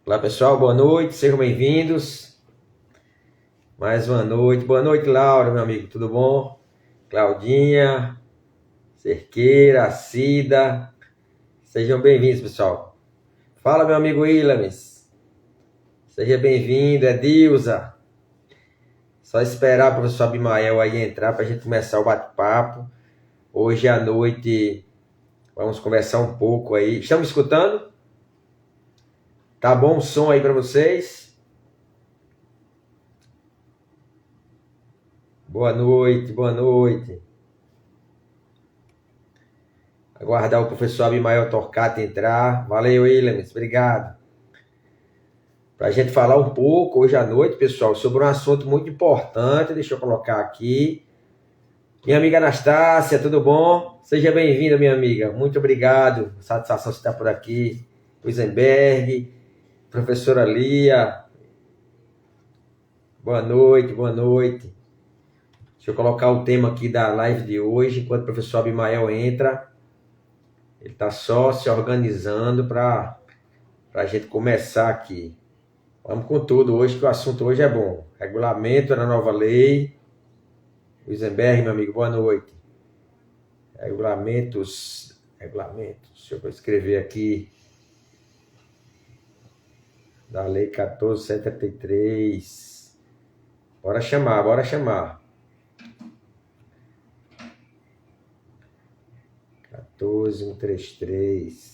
Olá pessoal, boa noite, sejam bem-vindos. Mais uma noite. Boa noite, Laura, meu amigo, tudo bom? Claudinha, Cerqueira, Cida, sejam bem-vindos, pessoal. Fala, meu amigo Ilames, seja bem-vindo, Edilza. Só esperar o professor Abimael aí entrar para a gente começar o bate-papo. Hoje à noite vamos conversar um pouco aí. Estão me escutando? Tá bom o som aí para vocês? Boa noite, boa noite. Aguardar o professor Abimael Torquato entrar. Valeu, Ilames, obrigado. Para a gente falar um pouco hoje à noite, pessoal, sobre um assunto muito importante. Deixa eu colocar aqui. Minha amiga Anastácia, tudo bom? Seja bem-vinda, minha amiga. Muito obrigado. Satisfação você estar por aqui. Wisenberg, professora Lia. Boa noite, boa noite. Deixa eu colocar o tema aqui da live de hoje, enquanto o professor Abimael entra. Ele está só se organizando para a gente começar aqui. Vamos com tudo hoje, que o assunto hoje é bom. Regulamento da nova lei. Wisenberg, meu amigo, boa noite. Regulamentos. Deixa eu escrever aqui. Da lei 14.133. Bora chamar, bora chamar. 14.133.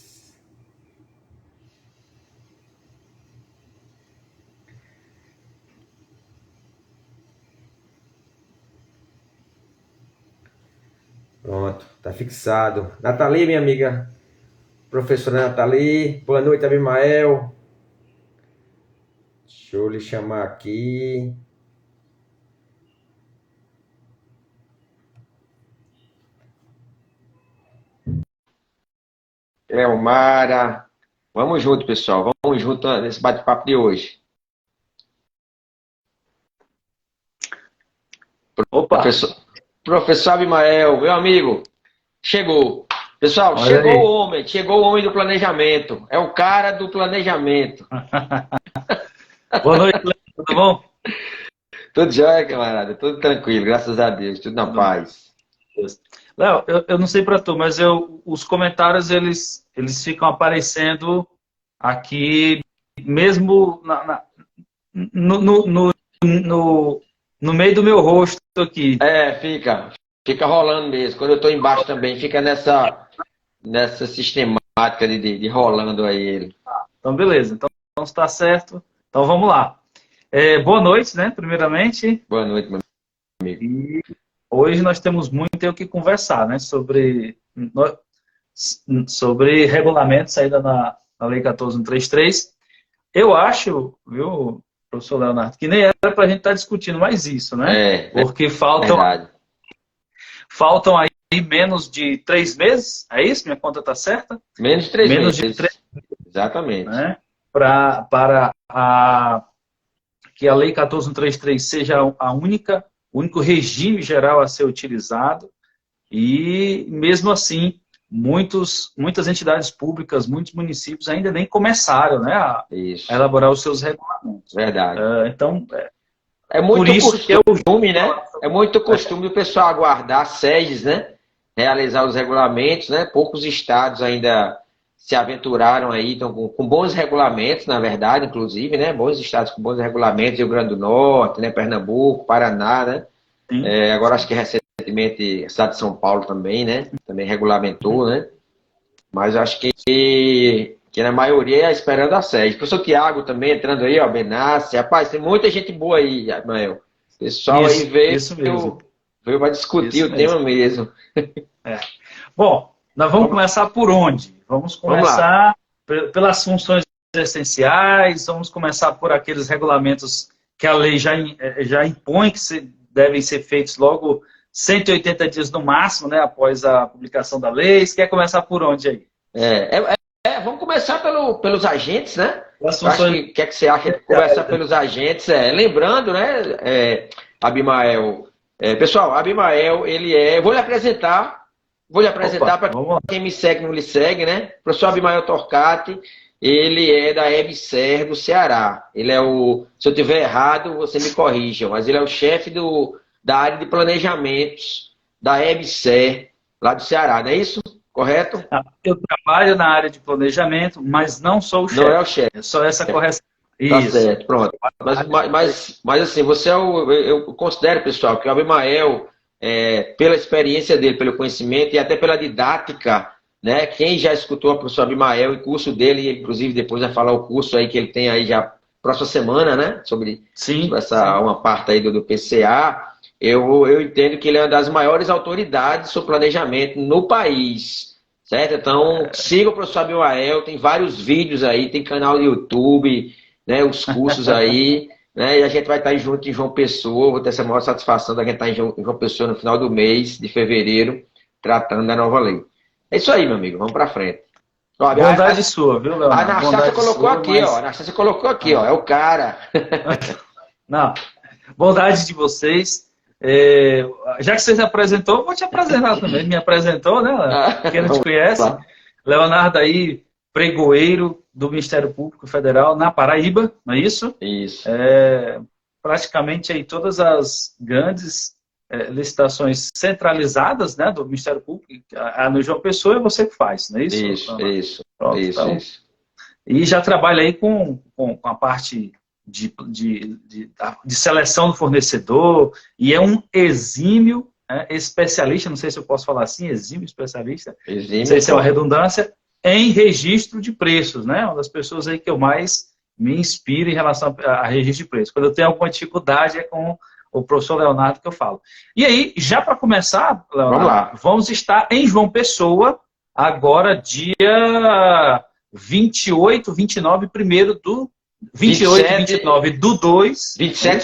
Pronto, tá fixado. Nathalie, minha amiga, professora Nathalie, boa noite, Abimael. Deixa eu lhe chamar aqui. Elmara, vamos junto, pessoal, vamos junto nesse bate-papo de hoje. Opa! Professor Abimael, meu amigo, chegou. Pessoal, Olha chegou aí. chegou o homem do planejamento. É o cara do planejamento. Boa noite, Léo. Tudo bom? Tudo jóia, camarada, tudo tranquilo, graças a Deus, tudo na paz. Léo, eu não sei pra tu, mas os comentários, eles ficam aparecendo aqui, mesmo no meio do meu rosto aqui. É, fica rolando mesmo. Quando eu tô embaixo também, fica nessa sistemática de rolando aí ele. Então, beleza. Então, está certo. Então, vamos lá. Boa noite, né? Primeiramente. Boa noite, meu amigo. E hoje nós temos muito o que conversar, né? Sobre regulamento, saída na Lei 14.133. Eu acho, viu, professor Leonardo, que nem era para a gente estar discutindo mais isso, né? Porque faltam aí menos de 3 meses, é isso? Minha conta está certa? Menos de 3 meses. De 3 meses. Exatamente. Né? Para que a Lei 14.133 seja o único regime geral a ser utilizado. E, mesmo assim, muitas entidades públicas, muitos municípios ainda nem começaram, né, a elaborar os seus regulamentos. Verdade. Então, é muito costume, né? É muito costume do pessoal aguardar sedes, né? Realizar os regulamentos, né? Poucos estados ainda se aventuraram aí, então com bons regulamentos, na verdade, inclusive, né? Bons estados com bons regulamentos, Rio Grande do Norte, né? Pernambuco, Paraná, né? Agora acho que recentemente a cidade de São Paulo também, né? Também regulamentou, né? Mas acho que na maioria é esperando a sede. O professor Tiago também entrando aí, ó, Benassi. Rapaz, tem muita gente boa aí, Abimael. O pessoal aí veio para discutir o tema mesmo. Bom, nós vamos começar por onde? Vamos começar pelas funções essenciais, vamos começar por aqueles regulamentos que a lei já impõe, que devem ser feitos logo 180 dias no máximo, né, após a publicação da lei. Você quer começar por onde aí? Vamos começar pelos agentes, né? as Eu acho funções. que o que é que você acha de conversar pelos agentes? Lembrando, né, Abimael, pessoal, Abimael, ele é. Vou lhe Opa, apresentar para vamos lá. quem me segue e não lhe segue, né? O professor Abimael Torcati, ele é da EBSER do Ceará. Ele é o. Se eu tiver errado, você me corrija, mas ele é o chefe da área de planejamentos da EBSER, lá do Ceará, não é isso? Correto? Eu trabalho na área de planejamento, mas não sou o Não é o chefe. chefe. É só essa correção. Tá Isso. certo, pronto. Mas assim, você é eu considero, pessoal, que o Abimael, pela experiência dele, pelo conhecimento e até pela didática, né? Quem já escutou o professor Abimael e curso dele, inclusive depois vai falar o curso aí que ele tem aí já próxima semana, né? Sobre Sim, essa uma parte aí do PCA. Eu entendo que ele é uma das maiores autoridades sobre planejamento no país. Certo? Então, siga o professor Abimael, tem vários vídeos aí, tem canal no YouTube, né, os cursos aí, né, e a gente vai estar junto em João Pessoa, vou ter essa maior satisfação da gente estar em João Pessoa no final do mês de fevereiro, tratando da nova lei. É isso aí, meu amigo, vamos para frente. Ó, bondade sua, viu, a Leonardo? Anastácia colocou Sua, aqui, mas... ó, a Anastácia colocou aqui, ó, é o cara. Não, bondade de vocês. Já que você se apresentou, eu vou te apresentar também. Me apresentou, né? Quem não te conhece, Leonardo aí, pregoeiro do Ministério Público Federal na Paraíba, não é isso? Isso. Praticamente aí todas as grandes licitações centralizadas, né, do Ministério Público, no João Pessoa é você que faz, não é isso? Isso. Pronto, isso. E já trabalha aí com a parte de seleção do fornecedor, e é um exímio especialista, não sei se eu posso falar assim, exímio especialista, não sei se é uma redundância, em registro de preços, né? Uma das pessoas aí que eu mais me inspiro em relação a registro de preços. Quando eu tenho alguma dificuldade é com o professor Leonardo que eu falo. E aí, já para começar, Leonardo, vamos estar em João Pessoa, agora dia 28, 29, primeiro do 28 e 29 do 2. 27,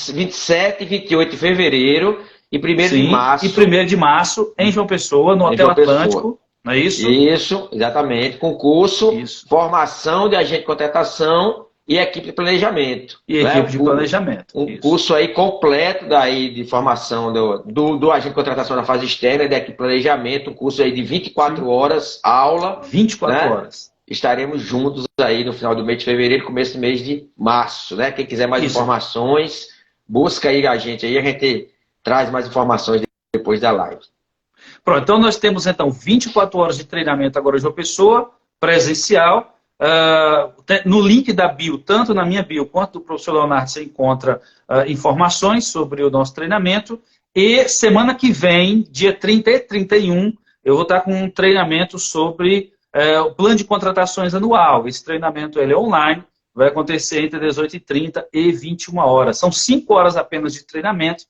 27 e 28 de fevereiro e 1º de março. E 1º de março em João Pessoa, no Hotel Atlântico, não é isso? Isso, exatamente. Concurso, formação de agente de contratação e equipe de planejamento. E equipe de planejamento. Um curso aí completo daí de formação do agente de contratação na fase externa, da equipe de planejamento, um curso aí de 24 horas, aula. 24 horas. Estaremos juntos aí no final do mês de fevereiro, começo do mês de março, né? Quem quiser mais informações, busca aí a gente traz mais informações depois da live. Pronto, então nós temos então 24 horas de treinamento agora de uma pessoa, presencial. No link da bio, tanto na minha bio quanto do professor Leonardo, você encontra informações sobre o nosso treinamento. E semana que vem, dia 30 e 31, eu vou estar com um treinamento sobre o plano de contratações anual. Esse treinamento ele é online, vai acontecer entre 18h30 e 21 horas. São 5 horas apenas de treinamento,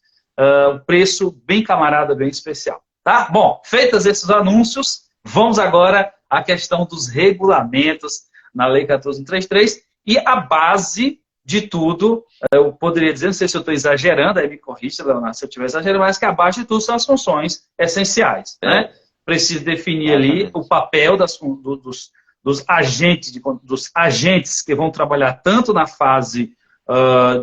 preço bem camarada, bem especial. Tá? Bom, feitos esses anúncios, vamos agora à questão dos regulamentos na Lei 14.133 e a base de tudo, eu poderia dizer, não sei se eu estou exagerando, aí me corrija, Leonardo, se eu estiver exagerando, mas que a base de tudo são as funções essenciais, né? Preciso definir ali o papel dos agentes que vão trabalhar tanto na fase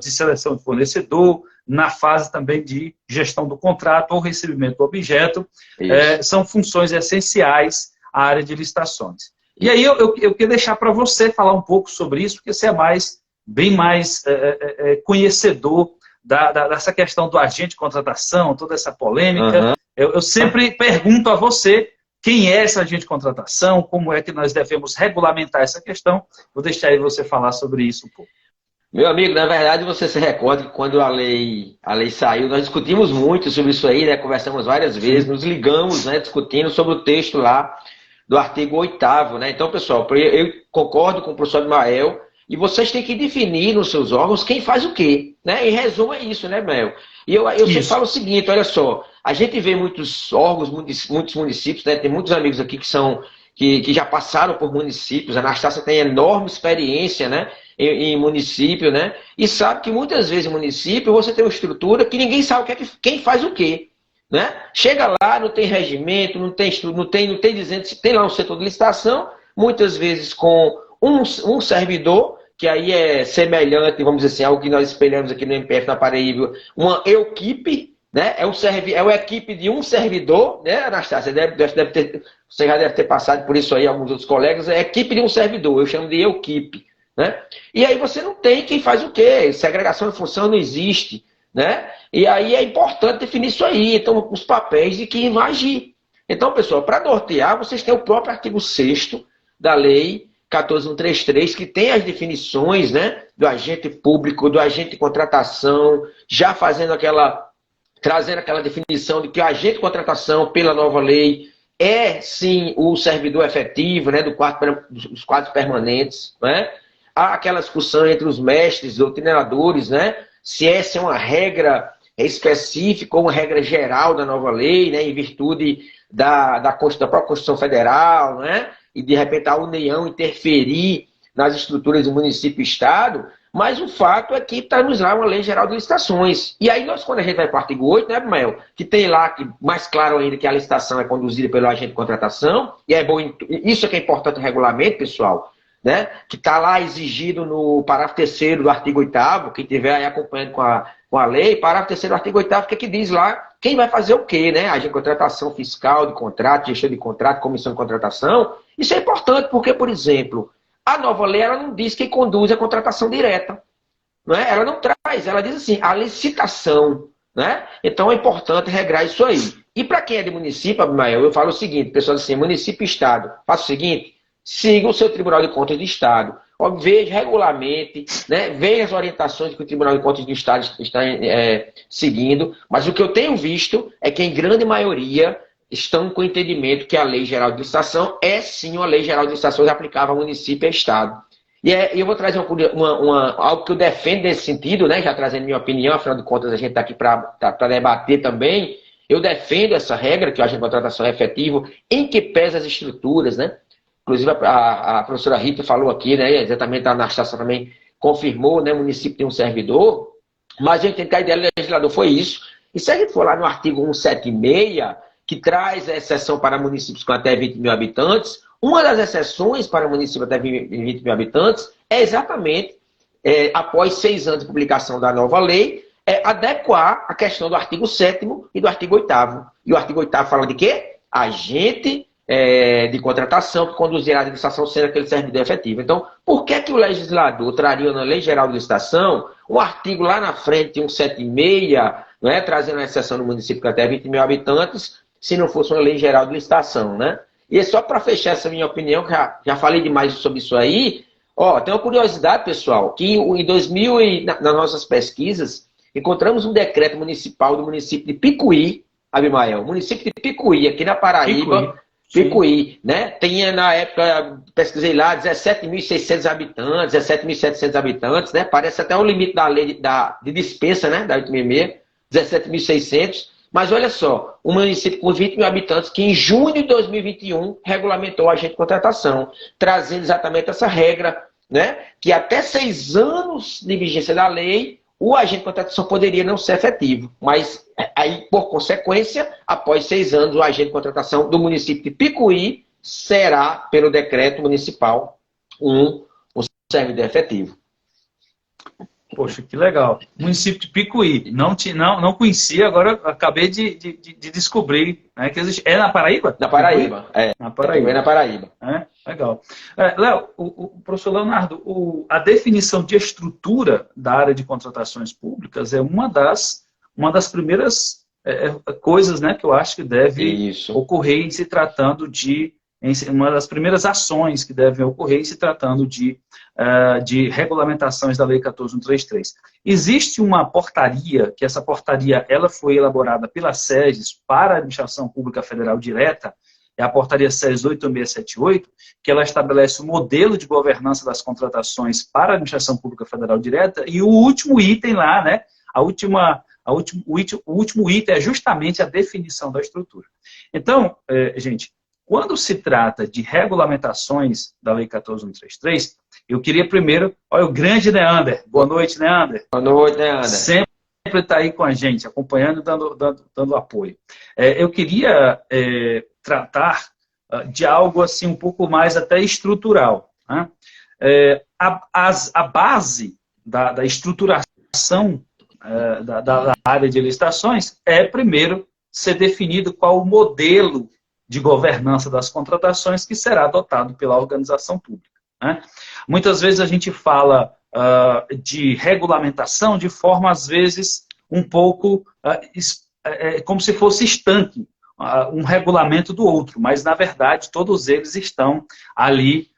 de seleção de fornecedor, na fase também de gestão do contrato ou recebimento do objeto. São funções essenciais à área de licitações. E aí eu queria deixar para você falar um pouco sobre isso, porque você é bem mais conhecedor dessa questão do agente de contratação, toda essa polêmica. Eu sempre pergunto a você quem é esse agente de contratação, como é que nós devemos regulamentar essa questão. Vou deixar aí você falar sobre isso um pouco. Meu amigo, na verdade você se recorda que quando a lei saiu, nós discutimos muito sobre isso aí, né? Conversamos várias vezes, nos ligamos, né, discutindo sobre o texto lá do artigo 8º, né? Então, pessoal, eu concordo com o professor Abimael, e vocês têm que definir nos seus órgãos quem faz o quê, né? Em resumo é isso, né, Mel? E eu sempre falo o seguinte, olha só, a gente vê muitos órgãos, muitos municípios, né? Tem muitos amigos aqui que já passaram por municípios, a Anastácia tem enorme experiência, né? Em município, né? E sabe que muitas vezes em município você tem uma estrutura que ninguém sabe quem faz o quê, né? Chega lá, não tem regimento, não tem dizendo se tem lá um setor de licitação, muitas vezes com um servidor, que aí é semelhante, vamos dizer assim, ao que nós espelhamos aqui no MPF na Paraíba, uma equipe, né? É uma equipe de um servidor, né, Anastácia? Você já deve ter passado por isso aí, alguns outros colegas, é equipe de um servidor, eu chamo de equipe, né? E aí você não tem quem faz o quê? Segregação de função não existe, né? E aí é importante definir isso aí, então, os papéis de quem vai agir. Então, pessoal, para nortear, vocês têm o próprio artigo 6º da Lei 14.133, que tem as definições, né, do agente público, do agente de contratação, já trazendo aquela definição de que o agente de contratação, pela nova lei, é sim o servidor efetivo, né, dos quadros permanentes, né? Há aquela discussão entre os mestres, doutrinadores, né, se essa é uma regra específica ou uma regra geral da nova lei, né, em virtude da própria Constituição Federal, né? E de repente a União interferir nas estruturas do município e Estado, mas o fato é que estamos lá uma Lei Geral de Licitações. E aí quando a gente vai para o artigo 8, né, Abimael, que tem lá, que mais claro ainda, que a licitação é conduzida pelo agente de contratação, e é bom, isso é que é importante no regulamento, pessoal, né, que está lá exigido no parágrafo 3º do artigo 8º, quem estiver aí acompanhando com a lei, parágrafo 3º do artigo 8º, que diz lá quem vai fazer o quê, né? Agente de contratação fiscal, de contrato, gestão de contrato, comissão de contratação. Isso é importante porque, por exemplo, a nova lei ela não diz quem conduz a contratação direta. Não é? Ela não traz, ela diz assim, a licitação. Né? Então é importante regrar isso aí. E para quem é de município, Abimael, eu falo o seguinte, pessoal assim, município e Estado, faça o seguinte, siga o seu Tribunal de Contas do Estado. Veja regularmente, né? Veja as orientações que o Tribunal de Contas do Estado está seguindo, mas o que eu tenho visto é que, em grande maioria, estão com o entendimento que a Lei Geral de Licitação é sim uma Lei Geral de Licitações aplicável ao município e ao Estado. E eu vou trazer algo que eu defendo nesse sentido, né? Já trazendo minha opinião, afinal de contas a gente está aqui para debater também. Eu defendo essa regra, que o agente de contratação é efetivo, em que pesa as estruturas, né? Inclusive, a professora Rita falou aqui, né, exatamente a Anastácia também confirmou, né, o município tem um servidor, mas eu entendo que a ideia do legislador foi isso. E se a gente for lá no artigo 176, que traz a exceção para municípios com até 20 mil habitantes, uma das exceções para municípios até 20 mil habitantes é exatamente, após 6 anos de publicação da nova lei, adequar a questão do artigo 7º e do artigo 8º. E o artigo 8º fala de quê? Agente de contratação que conduzirá a licitação sendo aquele servidor efetivo. Então, por que o legislador traria na Lei Geral de Licitação um artigo lá na frente, 176, não é, trazendo a exceção do município com até 20 mil habitantes, se não fosse uma Lei Geral de Licitação, né? E só para fechar essa minha opinião, que já falei demais sobre isso aí, tem uma curiosidade, pessoal, que em 2000, nas nossas pesquisas, encontramos um decreto municipal do município de Picuí, Abimael, município de Picuí, aqui na Paraíba, Picuí, né? Tinha na época, pesquisei lá, 17.600 habitantes, 17.700 habitantes, né? Parece até o limite da lei de dispensa, né? Da 866, 17.600. Mas olha só, um município com 20 mil habitantes que em junho de 2021 regulamentou a agente de contratação, trazendo exatamente essa regra, né? Que até 6 anos de vigência da lei, o agente de contratação poderia não ser efetivo, mas aí, por consequência, após 6 anos, o agente de contratação do município de Picuí será, pelo decreto municipal, um servidor efetivo. Poxa, que legal. Município de Picuí. Não conhecia, agora acabei de descobrir, né, que existe. É na Paraíba? Na Paraíba, Na Paraíba. É na Paraíba. Legal. Léo, o professor Leonardo, a definição de estrutura da área de contratações públicas é uma das primeiras coisas, né, que eu acho que deve ocorrer em se tratando de uma das primeiras ações que devem ocorrer em se tratando de regulamentações da Lei 14.133. Existe uma portaria, que essa portaria ela foi elaborada pela SEGES para a Administração Pública Federal Direta, é a portaria SEGES 8678, que ela estabelece o modelo de governança das contratações para a Administração Pública Federal Direta, e o último item lá, né, o último item é justamente a definição da estrutura. Então, gente, quando se trata de regulamentações da Lei 14.133, eu queria primeiro... Olha o grande Neander. Boa noite, Neander. Boa noite, Neander. Sempre está aí com a gente, acompanhando e dando apoio. Eu queria tratar de algo assim um pouco mais até estrutural. Né? a base da estruturação da área de licitações é, primeiro, ser definido qual o modelo de governança das contratações que será adotado pela organização pública, né? Muitas vezes a gente fala de regulamentação de forma, às vezes, um pouco como se fosse estanque, um regulamento do outro, mas, na verdade, todos eles estão ali,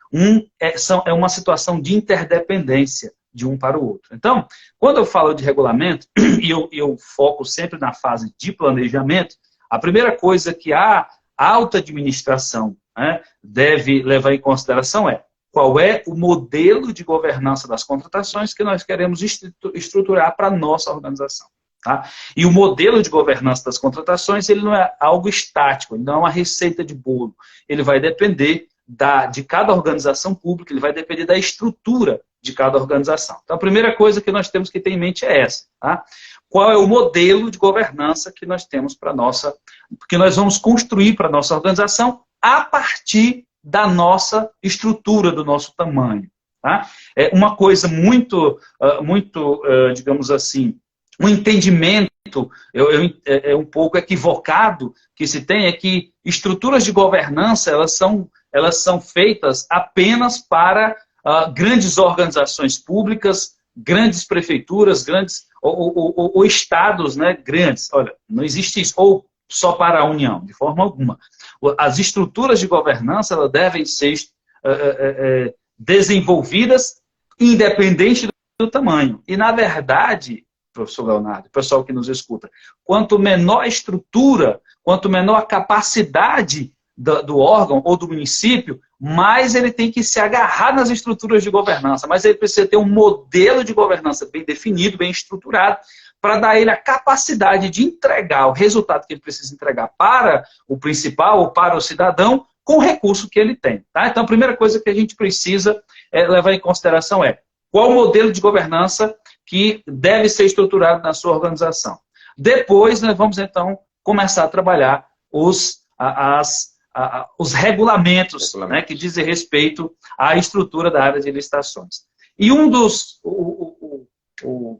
é uma situação de interdependência de um para o outro. Então, quando eu falo de regulamento, e eu foco sempre na fase de planejamento, a primeira coisa que a alta administração, né, deve levar em consideração é qual é o modelo de governança das contratações que nós queremos estruturar para a nossa organização. Tá? E o modelo de governança das contratações, ele não é algo estático, ele não é uma receita de bolo. Ele vai depender de cada organização pública, ele vai depender da estrutura de cada organização. Então, a primeira coisa que nós temos que ter em mente é essa. Tá? Qual é o modelo de governança que nós temos para nossa, que nós vamos construir para a nossa organização a partir da nossa estrutura, do nosso tamanho. Tá? É uma coisa muito, digamos assim, um entendimento um pouco equivocado que se tem é que estruturas de governança elas são feitas apenas para grandes organizações públicas, grandes prefeituras, grandes ou estados, né, grandes. Olha, não existe isso. Ou só para a União, de forma alguma. As estruturas de governança elas devem ser desenvolvidas independente do tamanho. E, na verdade, professor Leonardo, pessoal que nos escuta, quanto menor a estrutura, quanto menor a capacidade do órgão ou do município, mais ele tem que se agarrar nas estruturas de governança, mas ele precisa ter um modelo de governança bem definido, bem estruturado, para dar a ele a capacidade de entregar o resultado que ele precisa entregar para o principal ou para o cidadão com o recurso que ele tem. Tá? Então, a primeira coisa que a gente precisa levar em consideração é qual o modelo de governança que deve ser estruturado na sua organização. Depois, nós vamos, então, começar a trabalhar os regulamentos, né, que dizem respeito à estrutura da área de licitações. E o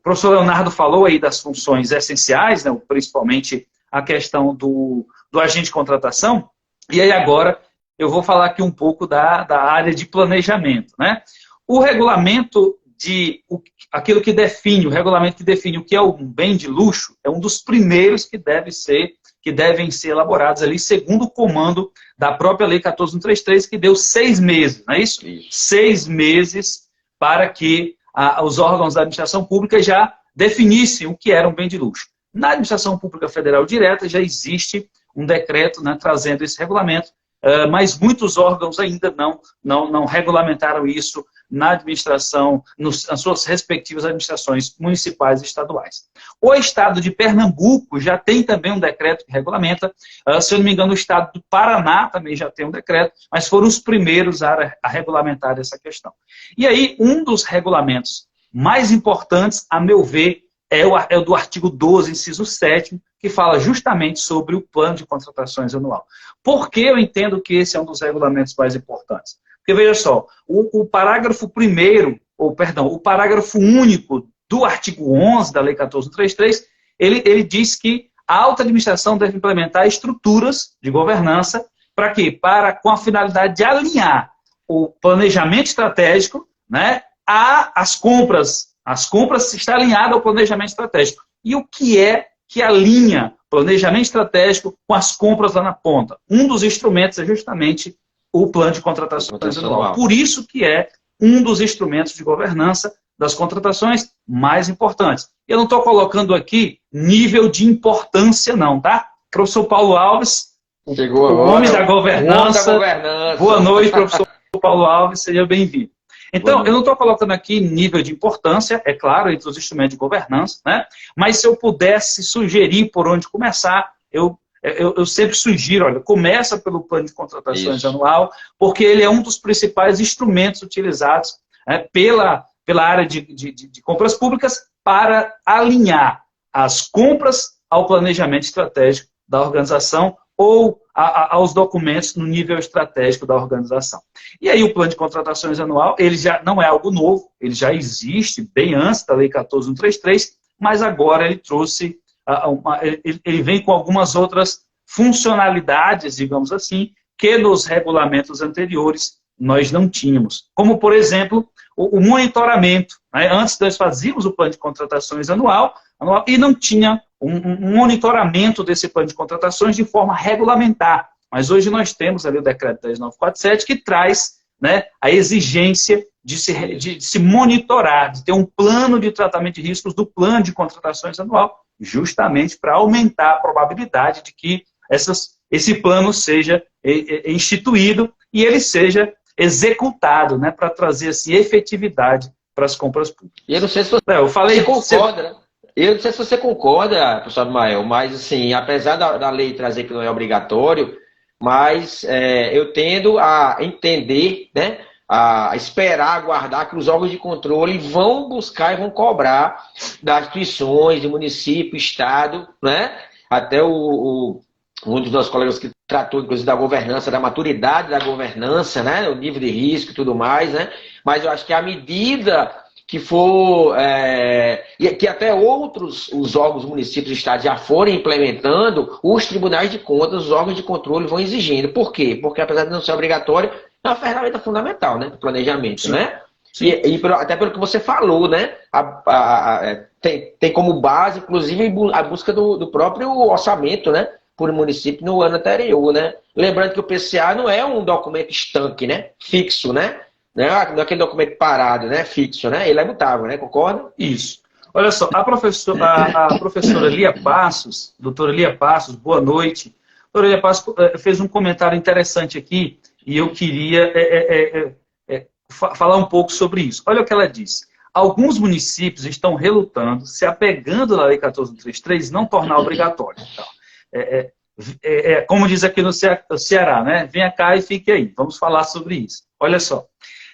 professor Leonardo falou aí das funções essenciais, né, principalmente a questão do agente de contratação, e aí agora eu vou falar aqui um pouco da área de planejamento. Né? O regulamento aquilo que define, o regulamento que define o que é um bem de luxo, é um dos primeiros que devem ser elaborados ali, segundo o comando da própria Lei 14.133, que deu 6 meses, não é isso? 6 meses para que os órgãos da administração pública já definissem o que era um bem de luxo. Na administração pública federal direta já existe um decreto, né, trazendo esse regulamento, mas muitos órgãos ainda não regulamentaram isso na administração, nas suas respectivas administrações municipais e estaduais. O estado de Pernambuco já tem também um decreto que regulamenta, se eu não me engano, o estado do Paraná também já tem um decreto, mas foram os primeiros a regulamentar essa questão. E aí, um dos regulamentos mais importantes, a meu ver, é o do artigo 12, inciso 7º, que fala justamente sobre o plano de contratações anual. Por que eu entendo que esse é um dos regulamentos mais importantes? Porque, veja só, o parágrafo único do artigo 11 da Lei 14.133, ele diz que a alta administração deve implementar estruturas de governança para quê? Com a finalidade de alinhar o planejamento estratégico, né, às compras. As compras está alinhada ao planejamento estratégico. E o que é que alinha planejamento estratégico com as compras lá na ponta? Um dos instrumentos é justamente o plano de contratações anual. Por isso que é um dos instrumentos de governança das contratações mais importantes. Eu não estou colocando aqui nível de importância não, tá? Professor Paulo Alves, chegou o agora, homem da governança. Boa noite, professor Paulo Alves, seja bem-vindo. Então, eu não estou colocando aqui nível de importância, é claro, entre os instrumentos de governança, né? Mas se eu pudesse sugerir por onde começar, eu sempre sugiro, olha, começa pelo plano de contratações anual, porque ele é um dos principais instrumentos utilizados pela área de compras públicas para alinhar as compras ao planejamento estratégico da organização ou aos documentos no nível estratégico da organização. E aí o plano de contratações anual, ele já não é algo novo, ele já existe bem antes da Lei 14.133, mas agora ele trouxe, ele vem com algumas outras funcionalidades, digamos assim, que nos regulamentos anteriores nós não tínhamos. Como, por exemplo, o monitoramento. Né? Antes nós fazíamos o plano de contratações anual e não tinha um monitoramento desse plano de contratações de forma regulamentar. Mas hoje nós temos ali o decreto 10.947 que traz, né, a exigência de se monitorar, de ter um plano de tratamento de riscos do plano de contratações anual, justamente para aumentar a probabilidade de que esse plano seja instituído e ele seja executado, né, para trazer assim, efetividade para as compras públicas. E eu não sei se você concorda, né? Eu não sei se você concorda, professor Abimael, mas assim, apesar da lei trazer que não é obrigatório, mas eu tendo a entender, né, a esperar, aguardar que os órgãos de controle vão buscar e vão cobrar das instituições, do município, estado, né? Até um dos nossos colegas que tratou, inclusive, da governança, da maturidade da governança, né? O nível de risco e tudo mais, né? Mas eu acho que à medida que for, e que até os órgãos, municípios e estados já forem implementando, os tribunais de contas, os órgãos de controle vão exigindo. Por quê? Porque apesar de não ser obrigatório, é uma ferramenta fundamental, né? Do planejamento, sim, né? Sim. Até pelo que você falou, né? Tem como base, inclusive, a busca do próprio orçamento, né? Por município no ano anterior, né? Lembrando que o PCA não é um documento estanque, né? Fixo, né? Não é aquele documento parado, né? Fixo, né? Ele é mutável, né? Concorda? Isso. Olha só, a professora Lia Passos, doutora Lia Passos, boa noite. A doutora Lia Passos fez um comentário interessante aqui e eu queria falar um pouco sobre isso. Olha o que ela disse. Alguns municípios estão relutando, se apegando na Lei 14.133, não tornar obrigatório. Então, como diz aqui no Ceará, né? Venha cá e fique aí. Vamos falar sobre isso. Olha só.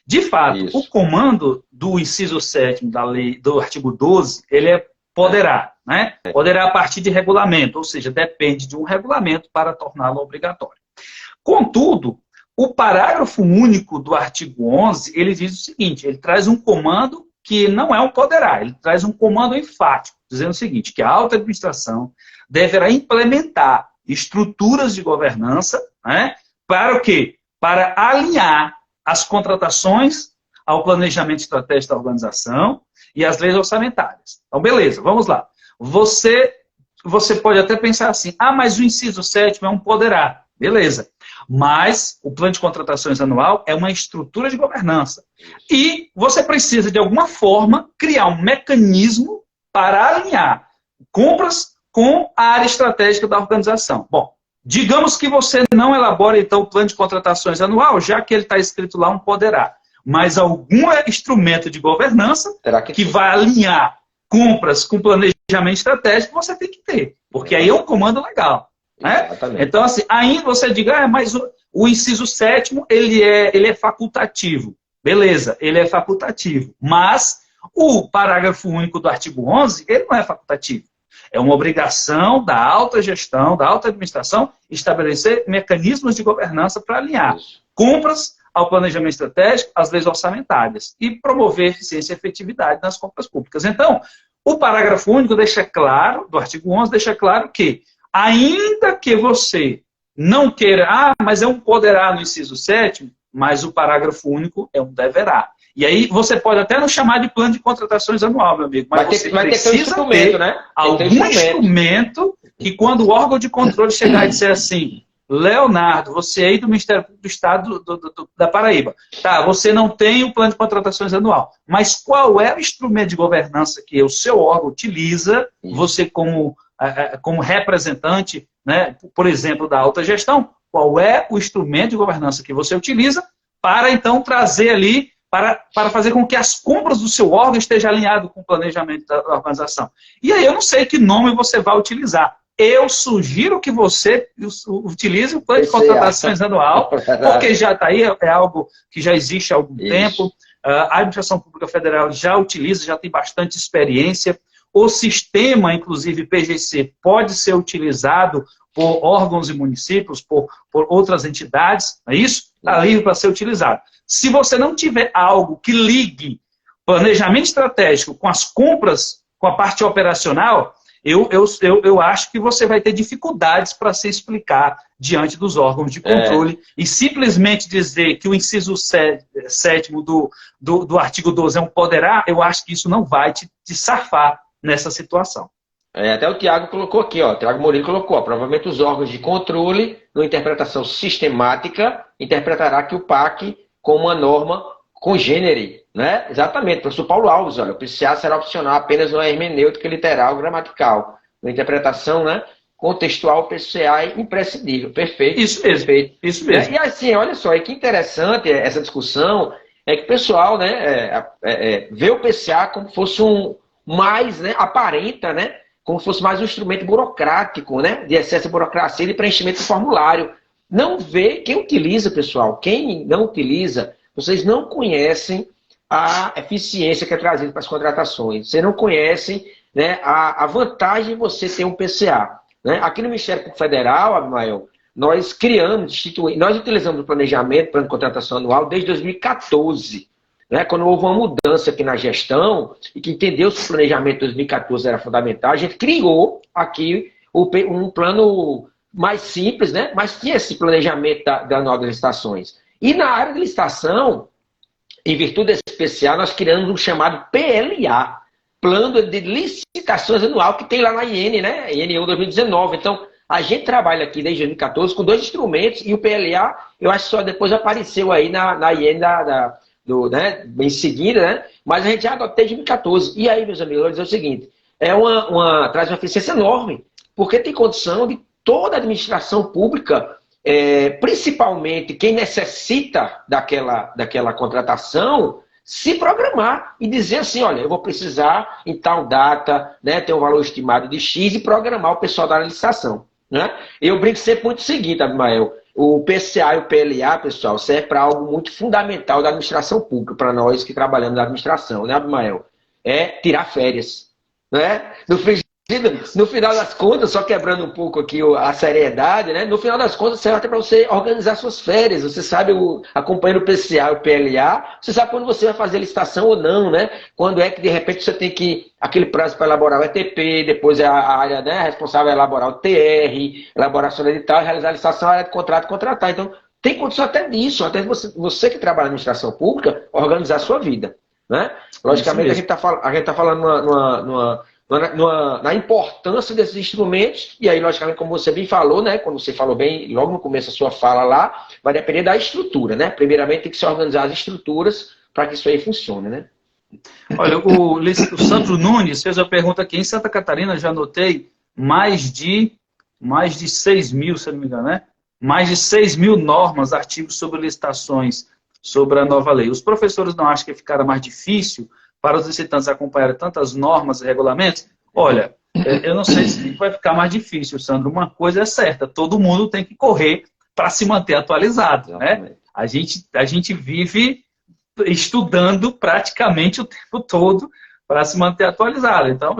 De fato, isso. O comando do inciso 7º da lei, do artigo 12, ele poderá, né? Poderá a partir de regulamento, ou seja, depende de um regulamento para torná-lo obrigatório. Contudo, o parágrafo único do artigo 11, ele diz o seguinte, ele traz um comando que não é um poderá, ele traz um comando enfático, dizendo o seguinte, que a alta administração deverá implementar estruturas de governança, né? Para o quê? Para alinhar as contratações ao planejamento estratégico da organização e às leis orçamentárias. Então, beleza, vamos lá. Você pode até pensar assim, mas o inciso 7º é um poderá. Beleza. Mas o plano de contratações anual é uma estrutura de governança. E você precisa, de alguma forma, criar um mecanismo para alinhar compras com a área estratégica da organização. Bom, digamos que você não elabora, então, o plano de contratações anual, já que ele está escrito lá um poderá. Mas algum instrumento de governança que vai alinhar compras com planejamento estratégico, você tem que ter. Porque aí é um comando legal. Né? Então, assim, ainda você diga, mas o inciso 7º, ele é facultativo. Beleza, ele é facultativo. Mas o parágrafo único do artigo 11, ele não é facultativo. É uma obrigação da alta gestão, da alta administração, estabelecer mecanismos de governança para alinhar compras ao planejamento estratégico, às leis orçamentárias e promover eficiência e efetividade nas compras públicas. Então, o parágrafo único deixa claro, do artigo 11, deixa claro que, ainda que você não queira, mas é um poderá no inciso 7º, mas o parágrafo único é um deverá. E aí você pode até não chamar de plano de contratações anual, meu amigo, mas você precisa ter, né? Algum instrumento que quando o órgão de controle chegar e disser assim, Leonardo, você aí do Ministério do Estado da Paraíba, tá, você não tem o plano de contratações anual, mas qual é o instrumento de governança que o seu órgão utiliza, você como representante, né, por exemplo, da alta gestão, qual é o instrumento de governança que você utiliza para, então, trazer ali, para fazer com que as compras do seu órgão estejam alinhadas com o planejamento da organização. E aí eu não sei que nome você vai utilizar. Eu sugiro que você utilize o plano de contratações anual, porque já está aí, é algo que já existe há algum tempo. A administração pública federal já utiliza, já tem bastante experiência. o sistema, inclusive PGC, pode ser utilizado por órgãos e municípios, por outras entidades, não é isso? Está livre para ser utilizado. Se você não tiver algo que ligue planejamento estratégico com as compras, com a parte operacional, eu acho que você vai ter dificuldades para se explicar diante dos órgãos de controle e simplesmente dizer que o inciso 7º do artigo 12 é um poderá, eu acho que isso não vai te safar nessa situação. Até o Tiago colocou aqui, ó, o Tiago Mourinho colocou, provavelmente os órgãos de controle, numa interpretação sistemática, interpretará que o PAC como uma norma congênere, né? Exatamente, professor Paulo Alves, olha, o PCA será opcional apenas na hermenêutica literal gramatical. Na interpretação, né, contextual, o PCA é imprescindível. Perfeito. Isso mesmo. Perfeito. Isso mesmo. E assim, olha só, que interessante essa discussão, é que o pessoal, né, vê o PCA como fosse mais, né, aparenta, né, como fosse mais um instrumento burocrático, né, de excesso de burocracia e de preenchimento de formulário. Não vê quem utiliza, pessoal. Quem não utiliza, vocês não conhecem a eficiência que é trazida para as contratações. Vocês não conhecem, né, a vantagem de você ter um PCA. Né? Aqui no Ministério Público Federal, Abimael, nós criamos, nós utilizamos o planejamento, plano de contratação anual, desde 2014. Né? Quando houve uma mudança aqui na gestão, e que entendeu que o planejamento de 2014 era fundamental, a gente criou aqui um plano mais simples, né? Mas tinha esse planejamento da anual das licitações. E na área de licitação, em virtude desse PCA, nós criamos um chamado PLA, Plano de Licitações Anual, que tem lá na IN, né? IN1 2019. Então, a gente trabalha aqui desde 2014 com 2 instrumentos, e o PLA, eu acho que só depois apareceu aí na IN né? Em seguida, né? Mas a gente já adotou desde 2014. E aí, meus amigos, eu vou dizer o seguinte, traz uma eficiência enorme, porque tem condição de toda a administração pública, principalmente quem necessita daquela contratação, se programar e dizer assim, olha, eu vou precisar em tal data, né, ter um valor estimado de X e programar o pessoal da licitação. Né? Eu brinco sempre muito o seguinte, Abimael, o PCA e o PLA, pessoal, serve para algo muito fundamental da administração pública, para nós que trabalhamos na administração, né, Abimael? É tirar férias. Né? No final das contas, só quebrando um pouco aqui a seriedade, né? No final das contas, serve até para você organizar suas férias. Você sabe, acompanhando o PCA e o PLA, você sabe quando você vai fazer licitação ou não, né? Quando é que, de repente, você tem aquele prazo para elaborar o ETP, depois a área, né, responsável é elaborar o TR, elaboração do edital, realizar a licitação, a área de contrato, contratar. Então, tem condição até disso, até você que trabalha na administração pública, organizar a sua vida. Né? Logicamente, a gente está falando na importância desses instrumentos, e aí, logicamente, como você bem falou, né, quando você falou bem, logo no começo da sua fala lá, vai depender da estrutura, né? Primeiramente, tem que se organizar as estruturas para que isso aí funcione, né? Olha, o Sandro Nunes fez uma pergunta aqui. Em Santa Catarina, já anotei mais de 6 mil, se não me engano, né? Mais de 6 mil normas, artigos sobre licitações, sobre a nova lei. Os professores não acham que ficará mais difícil para os licitantes acompanharem tantas normas e regulamentos? Olha, eu não sei se vai ficar mais difícil, Sandro. Uma coisa é certa, todo mundo tem que correr para se manter atualizado. Né? A gente vive estudando praticamente o tempo todo para se manter atualizado. Então,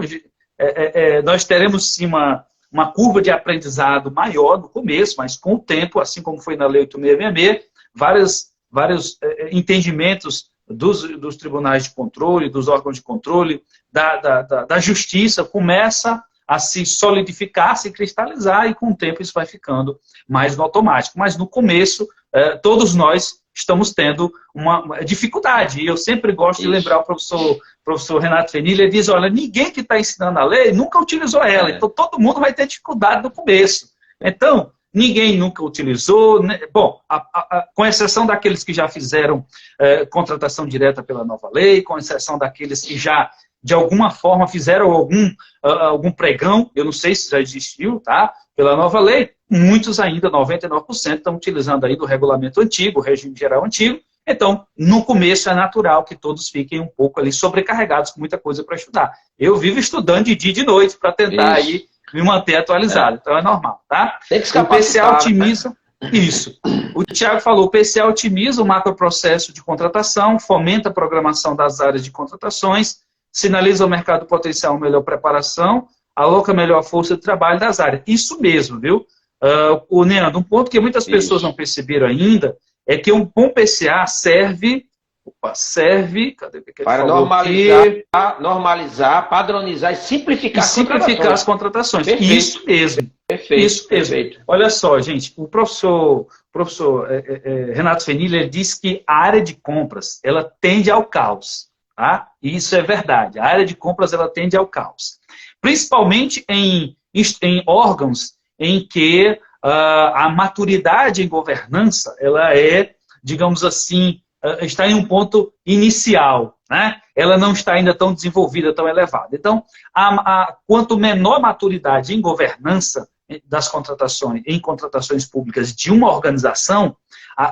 nós teremos sim uma curva de aprendizado maior no começo, mas com o tempo, assim como foi na Lei 8666, vários entendimentos dos tribunais de controle, dos órgãos de controle, da justiça, começa a se solidificar, se cristalizar, e com o tempo isso vai ficando mais no automático. Mas no começo, todos nós estamos tendo uma dificuldade. E eu sempre gosto de lembrar o professor Renato Fenilha, ele diz, olha, ninguém que está ensinando a lei nunca utilizou ela, então todo mundo vai ter dificuldade no começo. Então, ninguém nunca utilizou, né? Bom, com exceção daqueles que já fizeram contratação direta pela nova lei, com exceção daqueles que já, de alguma forma, fizeram algum pregão, eu não sei se já existiu, tá? Pela nova lei, muitos ainda, 99%, estão utilizando aí do regulamento antigo, o regime geral antigo. Então, no começo é natural que todos fiquem um pouco ali sobrecarregados com muita coisa para estudar. Eu vivo estudando de dia e de noite para tentar aí me manter atualizado. Então é normal, tá? Tem que o PCA otimiza, isso. O Thiago falou, o PCA otimiza o macroprocesso de contratação, fomenta a programação das áreas de contratações, sinaliza ao mercado potencial melhor preparação, aloca melhor a força de trabalho das áreas. Isso mesmo, viu? O Neandro, um ponto que muitas pessoas não perceberam ainda é que um bom PCA serve para normalizar, padronizar e simplificar as contratações. Perfeito. Isso mesmo. Perfeito. Isso mesmo. Perfeito. Olha só, gente, o professor Renato Fenili, ele disse que a área de compras ela tende ao caos. Tá? Isso é verdade. A área de compras ela tende ao caos. Principalmente em órgãos em que a maturidade em governança ela é, digamos assim, está em um ponto inicial, né? Ela não está ainda tão desenvolvida, tão elevada. Então, quanto menor a maturidade em governança das contratações, em contratações públicas de uma organização,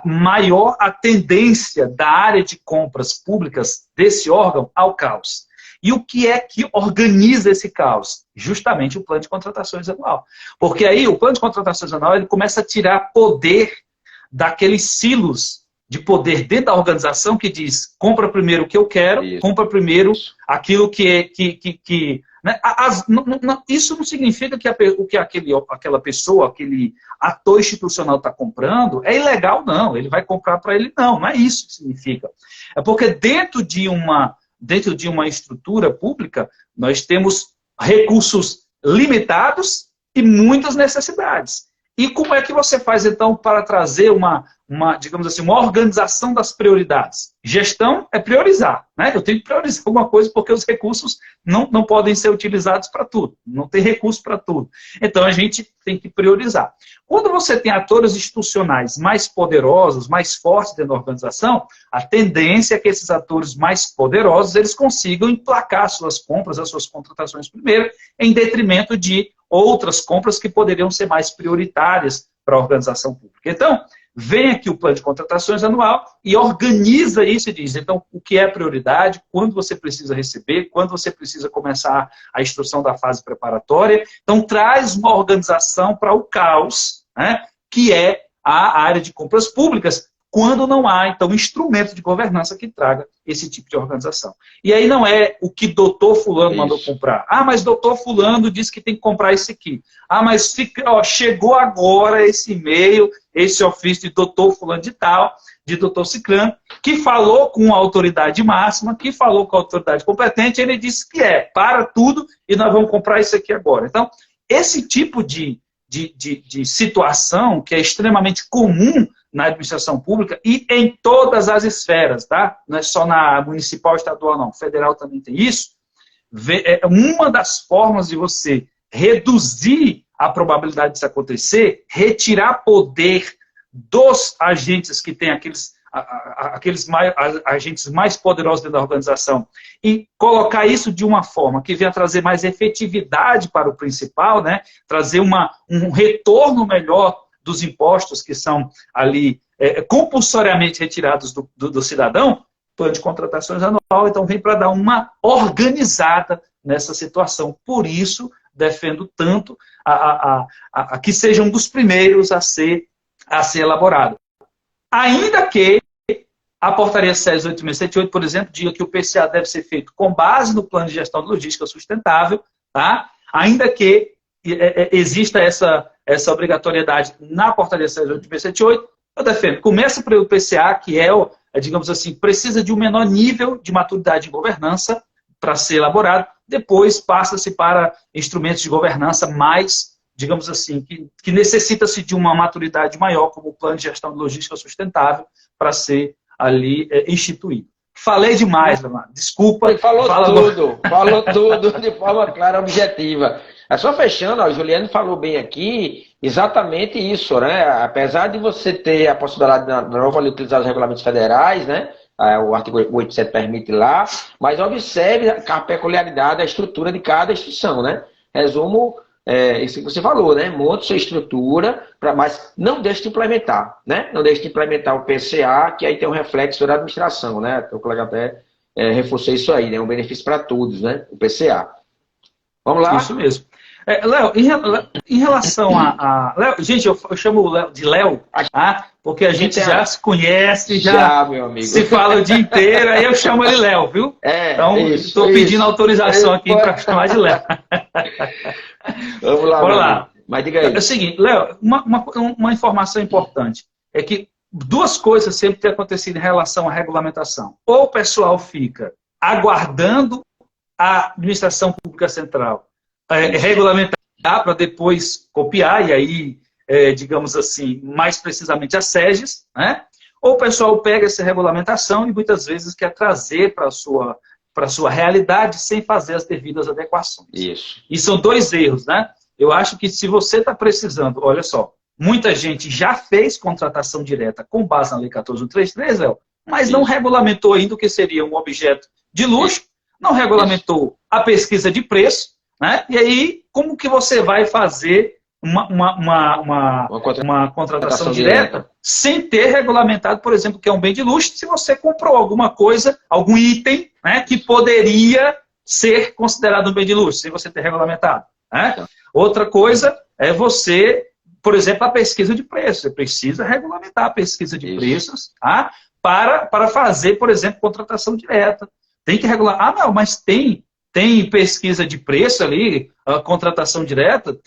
maior a tendência da área de compras públicas desse órgão ao caos. E o que é que organiza esse caos? Justamente o plano de contratações anual. Porque aí o plano de contratações anual ele começa a tirar poder daqueles silos de poder dentro da organização que diz, compra primeiro o que eu quero, compra primeiro aquilo né? Isso não significa que aquela pessoa, aquele ator institucional está comprando, é ilegal, não. Ele vai comprar para ele, não é isso que significa. É porque dentro de uma estrutura pública, nós temos recursos limitados e muitas necessidades. E como é que você faz, então, para trazer digamos assim, uma organização das prioridades? Gestão é priorizar, né? Eu tenho que priorizar alguma coisa porque os recursos não podem ser utilizados para tudo. Não tem recurso para tudo. Então, a gente tem que priorizar. Quando você tem atores institucionais mais poderosos, mais fortes dentro da organização, a tendência é que esses atores mais poderosos, eles consigam emplacar suas compras, as suas contratações primeiro, em detrimento de outras compras que poderiam ser mais prioritárias para a organização pública. Então, vem aqui o plano de contratações anual e organiza isso e diz, então, o que é prioridade, quando você precisa receber, quando você precisa começar a instrução da fase preparatória. Então, traz uma organização para o caos, né, que é a área de compras públicas, quando não há, então, instrumento de governança que traga esse tipo de organização. E aí não é o que doutor fulano mandou comprar. Ah, mas doutor fulano disse que tem que comprar isso aqui. Ah, mas chegou agora esse e-mail, esse ofício de doutor fulano de tal, de doutor ciclano, que falou com a autoridade máxima, que falou com a autoridade competente, ele disse que para tudo e nós vamos comprar isso aqui agora. Então, esse tipo de situação que é extremamente comum na administração pública e em todas as esferas, tá? Não é só na municipal, estadual, não. Federal também tem isso. Uma das formas de você reduzir a probabilidade disso acontecer, retirar poder dos agentes que têm aqueles agentes mais poderosos dentro da organização e colocar isso de uma forma que venha trazer mais efetividade para o principal, né? Trazer um retorno melhor dos impostos que são ali compulsoriamente retirados do cidadão, plano de contratações anual, então vem para dar uma organizada nessa situação. Por isso, defendo tanto a que seja um dos primeiros a ser elaborado. Ainda que a portaria 16878, por exemplo, diga que o PCA deve ser feito com base no plano de gestão de logística sustentável, tá? Ainda que exista essa obrigatoriedade na portaria 16878, eu defendo. Começa pelo PCA, que digamos assim, precisa de um menor nível de maturidade em governança para ser elaborado, depois passa-se para instrumentos de governança mais, digamos assim, que necessita-se de uma maturidade maior, como o plano de gestão de logística sustentável, para ser ali instituído. Falei demais, Leonardo. Desculpa. Falou tudo de forma clara, objetiva. É só fechando, o Juliano falou bem aqui, exatamente isso, né? Apesar de você ter a possibilidade na nova lei de utilizar os regulamentos federais, né? O artigo 87 permite lá, mas observe a peculiaridade, a estrutura de cada instituição, né? Resumo, isso que você falou, né? Monte sua estrutura, mas não deixe de implementar, né? Não deixe de implementar o PCA, que aí tem um reflexo da administração, né? O colega até reforçou isso aí, né? Um benefício para todos, né? O PCA. Vamos lá? Isso mesmo. Léo, em relação Léo, gente, eu chamo o Léo de Léo, tá? Porque a gente já se conhece, já meu amigo. se fala o dia inteiro, aí eu chamo ele Léo, viu? Então, estou pedindo autorização aqui para chamar de Léo. Vamos lá, bora lá. Mas diga aí. É o seguinte, Léo, uma informação importante é que duas coisas sempre têm acontecido em relação à regulamentação. Ou o pessoal fica aguardando a administração pública central regulamentar para depois copiar, e aí, digamos assim, mais precisamente as SEGES, né? Ou o pessoal pega essa regulamentação e muitas vezes quer trazer para a sua realidade sem fazer as devidas adequações. Isso. E são dois erros, né? Eu acho que se você está precisando, olha só, muita gente já fez contratação direta com base na Lei 14.133, Léo, mas não regulamentou ainda o que seria um objeto de luxo, não regulamentou a pesquisa de preço, né? E aí, como que você vai fazer uma contratação direta sem ter regulamentado, por exemplo, que é um bem de luxo, se você comprou alguma coisa, algum item, né, que poderia ser considerado um bem de luxo, sem você ter regulamentado, né? Outra coisa é você, por exemplo, a pesquisa de preços. Você precisa regulamentar a pesquisa de preços, tá? para fazer, por exemplo, contratação direta. Tem que regular. Ah, não, mas tem pesquisa de preço ali, a contratação direta,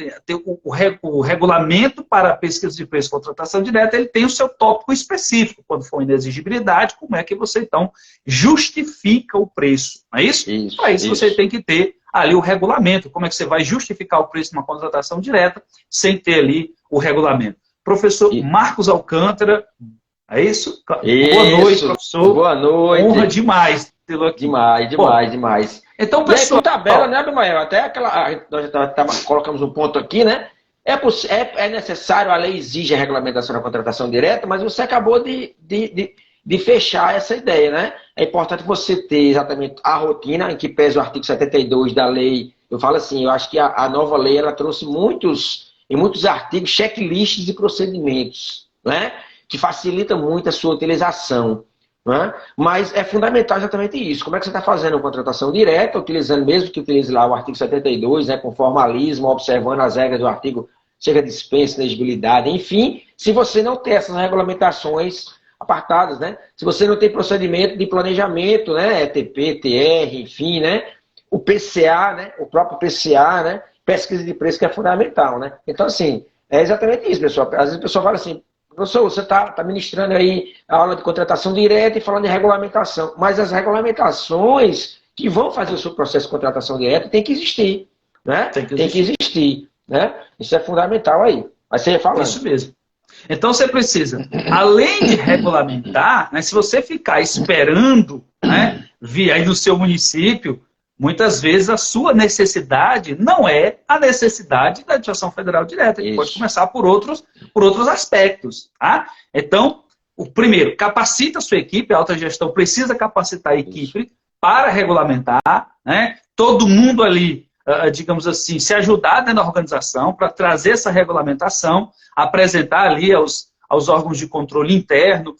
o regulamento para a pesquisa de preço e contratação direta, ele tem o seu tópico específico. Quando for inexigibilidade, como é que você, então, justifica o preço? Não é isso? Para isso você tem que ter ali o regulamento. Como é que você vai justificar o preço de uma contratação direta sem ter ali o regulamento? Professor Marcos Alcântara, é isso? Boa noite, professor. Boa noite. Honra demais tê-lo aqui. Demais. Então, pessoal... E aí, com tabela, né, Abimael? Até nós já colocamos um ponto aqui, né? É necessário, a lei exige a regulamentação da contratação direta, mas você acabou de fechar essa ideia, né? É importante você ter exatamente a rotina, em que pesa o artigo 72 da lei. Eu falo assim, eu acho que a nova lei, ela trouxe em muitos artigos, checklists de procedimentos, né? Que facilita muito a sua utilização. Né? Mas é fundamental exatamente isso. Como é que você está fazendo a contratação direta, utilizando, mesmo que utilize lá o artigo 72, né, com formalismo, observando as regras do artigo, chega dispensa, elegibilidade, enfim, se você não tem essas regulamentações apartadas, né? Se você não tem procedimento de planejamento, né, ETP, TR, enfim, né? O PCA, né? O próprio PCA, né? Pesquisa de preço, que é fundamental, né? Então, assim, é exatamente isso, pessoal. Às vezes a pessoa fala assim, professor, você está ministrando aí a aula de contratação direta e falando de regulamentação. Mas as regulamentações que vão fazer o seu processo de contratação direta tem que existir. Né? Tem que existir. Né? Isso é fundamental aí. Mas você ia falando. Isso mesmo. Então você precisa, além de regulamentar, né, se você ficar esperando, né, vir aí no seu município, muitas vezes a sua necessidade não é a necessidade da administração federal direta. Ele pode começar por outros aspectos. Tá? Então, o primeiro, capacita a sua equipe, a alta gestão precisa capacitar a equipe para regulamentar, né? Todo mundo ali, digamos assim, se ajudar dentro da organização para trazer essa regulamentação, apresentar ali aos órgãos de controle interno,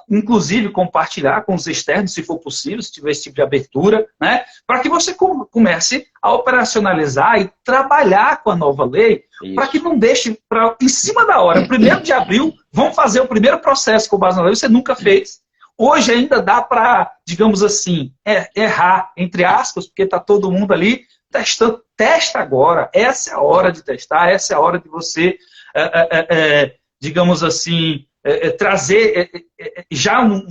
inclusive compartilhar com os externos, se for possível, se tiver esse tipo de abertura, né? Para que você comece a operacionalizar e trabalhar com a nova lei, para que não deixe em cima da hora. 1º de abril, vão fazer o primeiro processo com base na lei, você nunca fez. Hoje ainda dá para, digamos assim, errar, entre aspas, porque está todo mundo ali testando. Testa agora, essa é a hora de testar, essa é a hora de você, digamos assim, trazer já um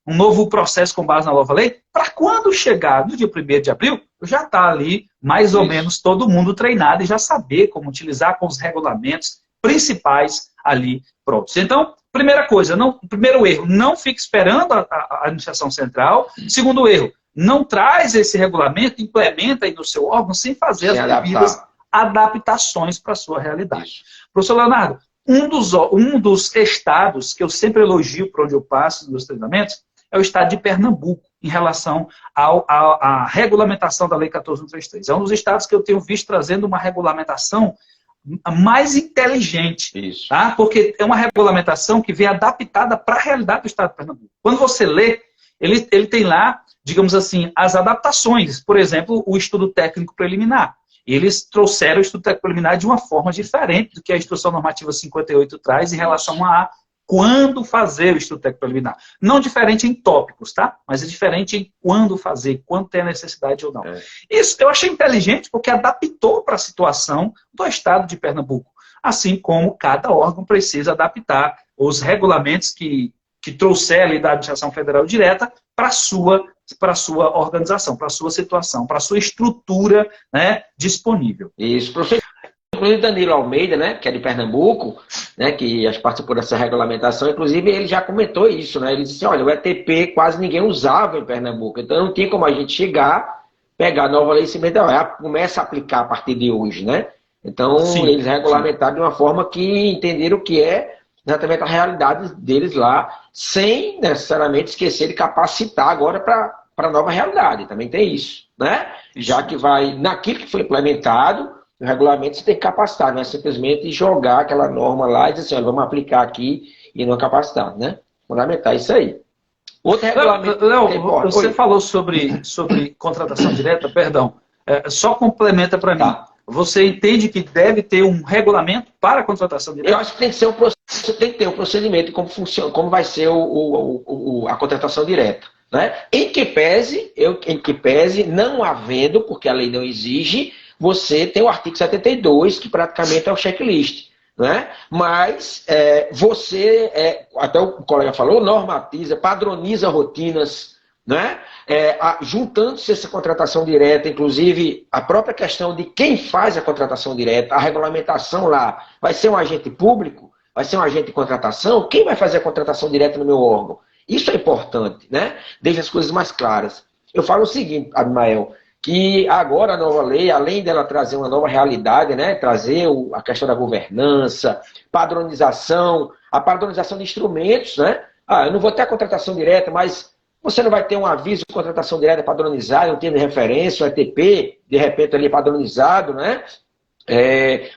novo processo com base na nova lei, para quando chegar no dia 1º de abril, já está ali mais ou menos todo mundo treinado e já saber como utilizar com os regulamentos principais ali prontos. Então, primeira coisa, primeiro erro, não fique esperando a administração central. Segundo erro, não traz esse regulamento, implementa aí no seu órgão sem fazer as devidas adaptações para a sua realidade. Professor Leonardo, um dos estados que eu sempre elogio por onde eu passo nos meus treinamentos é o estado de Pernambuco, em relação à regulamentação da Lei 14.133. É um dos estados que eu tenho visto trazendo uma regulamentação mais inteligente, tá? Porque é uma regulamentação que vem adaptada para a realidade do estado de Pernambuco. Quando você lê, ele tem lá, digamos assim, as adaptações. Por exemplo, o estudo técnico preliminar. eles trouxeram o estudo técnico preliminar de uma forma diferente do que a Instrução Normativa 58 traz em relação a quando fazer o estudo técnico preliminar. Não diferente em tópicos, tá? Mas é diferente em quando fazer, quando tem a necessidade ou não. Isso eu achei inteligente porque adaptou para a situação do Estado de Pernambuco. Assim como cada órgão precisa adaptar os regulamentos que trouxer ali da administração federal direta para a sua organização, para a sua situação, para a sua estrutura, né, disponível. Isso, professor. Inclusive Danilo Almeida, né, que é de Pernambuco, né, que participou dessa regulamentação, inclusive ele já comentou isso, né, ele disse, olha, o ETP quase ninguém usava em Pernambuco, então não tem como a gente chegar, pegar a nova lei e simplesmente começa a aplicar a partir de hoje, né? Então sim, eles regulamentaram de uma forma que entenderam o que é exatamente a realidade deles lá, sem necessariamente esquecer de capacitar agora para a nova realidade, também tem isso, né? Já que vai, naquilo que foi implementado, o regulamento você tem que capacitar, não é simplesmente jogar aquela norma lá e dizer assim, olha, vamos aplicar aqui e não capacitar, né? Fundamental isso aí. Outro regulamento... Léo, você falou sobre contratação direta, perdão, só complementa para mim. Você entende que deve ter um regulamento para a contratação direta? Eu acho que tem que ser tem que ter um procedimento como funciona, como vai ser a contratação direta, né? Em que pese, não havendo, porque a lei não exige, você tem o artigo 72, que praticamente é o checklist, né? Mas você, até o colega falou, normatiza, padroniza rotinas, né? Juntando-se essa contratação direta, inclusive a própria questão de quem faz a contratação direta, a regulamentação lá, vai ser um agente público, vai ser um agente de contratação, quem vai fazer a contratação direta no meu órgão? Isso é importante, né? Deixa as coisas mais claras. Eu falo o seguinte, Abimael, que agora a nova lei, além dela trazer uma nova realidade, né, trazer a questão da governança, padronização, a padronização de instrumentos, né? Eu não vou ter a contratação direta, mas você não vai ter um aviso de contratação direta padronizado, um termo de referência, um ETP, de repente ali padronizado, né?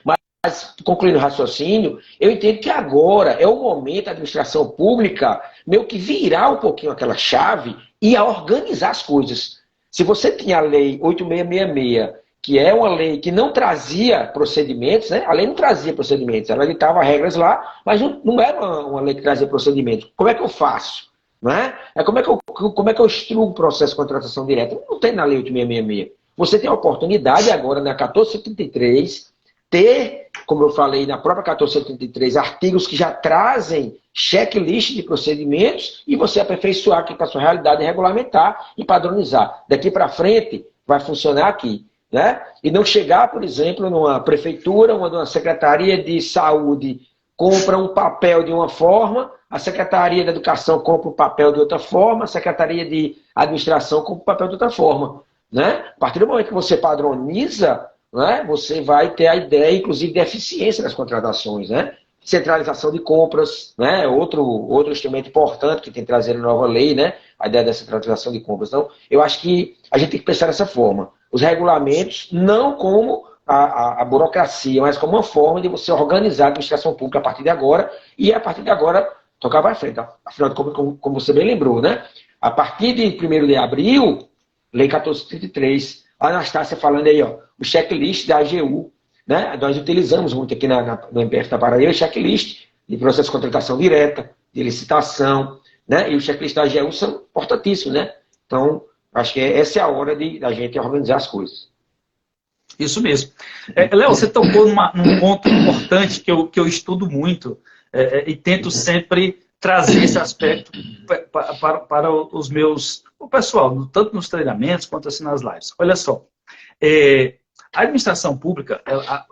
Mas, concluindo o raciocínio, eu entendo que agora é o momento da administração pública meio que virar um pouquinho aquela chave e a organizar as coisas. Se você tinha a lei 8666, que é uma lei que não trazia procedimentos, né? A lei não trazia procedimentos, ela ditava regras lá, mas não era uma lei que trazia procedimentos. Como é que eu faço? Não é? Como é que eu instruo o processo de contratação direta? Não tem na lei 8666. Você tem a oportunidade agora na 1473 ter, como eu falei na própria 1473, artigos que já trazem checklist de procedimentos e você aperfeiçoar aqui para a sua realidade, regulamentar e padronizar. Daqui para frente vai funcionar aqui, né? E não chegar, por exemplo, numa prefeitura, numa secretaria de saúde compra um papel de uma forma, a Secretaria de Educação compra um papel de outra forma, a Secretaria de Administração compra um papel de outra forma, né? A partir do momento que você padroniza, né, você vai ter a ideia, inclusive, de eficiência das contratações, né? Centralização de compras, né? Outro instrumento importante que tem que trazer a nova lei, né? A ideia da centralização de compras. Então, eu acho que a gente tem que pensar dessa forma. Os regulamentos, não como a burocracia, mas como uma forma de você organizar a administração pública a partir de agora, e a partir de agora tocar para frente. Afinal de contas, como você bem lembrou, né? A partir de 1º de abril, Lei 1433, a Anastácia falando aí, ó, o checklist da AGU, né? Nós utilizamos muito aqui no MPF da Paraíba o checklist de processo de contratação direta, de licitação, né? E o checklist da AGU são importantíssimos, né? Então, acho que essa é a hora da gente organizar as coisas. Isso mesmo. Léo, você tocou num ponto importante que eu estudo muito e tento sempre trazer esse aspecto para o pessoal, tanto nos treinamentos quanto assim nas lives. Olha só, a administração pública,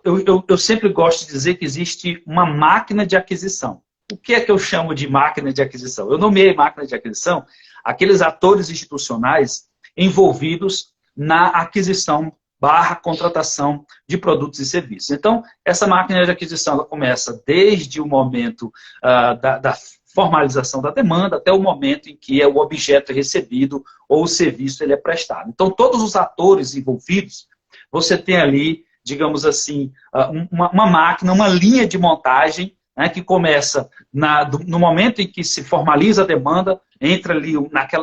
eu sempre gosto de dizer que existe uma máquina de aquisição. O que é que eu chamo de máquina de aquisição? Eu nomeei máquina de aquisição aqueles atores institucionais envolvidos na aquisição / contratação de produtos e serviços. Então, essa máquina de aquisição ela começa desde o momento da formalização da demanda até o momento em que o objeto é recebido ou o serviço ele é prestado. Então, todos os atores envolvidos, você tem ali, digamos assim, uma máquina, uma linha de montagem, né, que começa no momento em que se formaliza a demanda, entra ali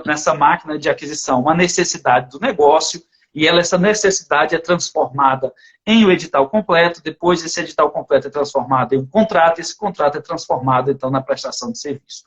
nessa máquina de aquisição uma necessidade do negócio, e essa necessidade é transformada em um edital completo, depois esse edital completo é transformado em um contrato, e esse contrato é transformado, então, na prestação de serviço.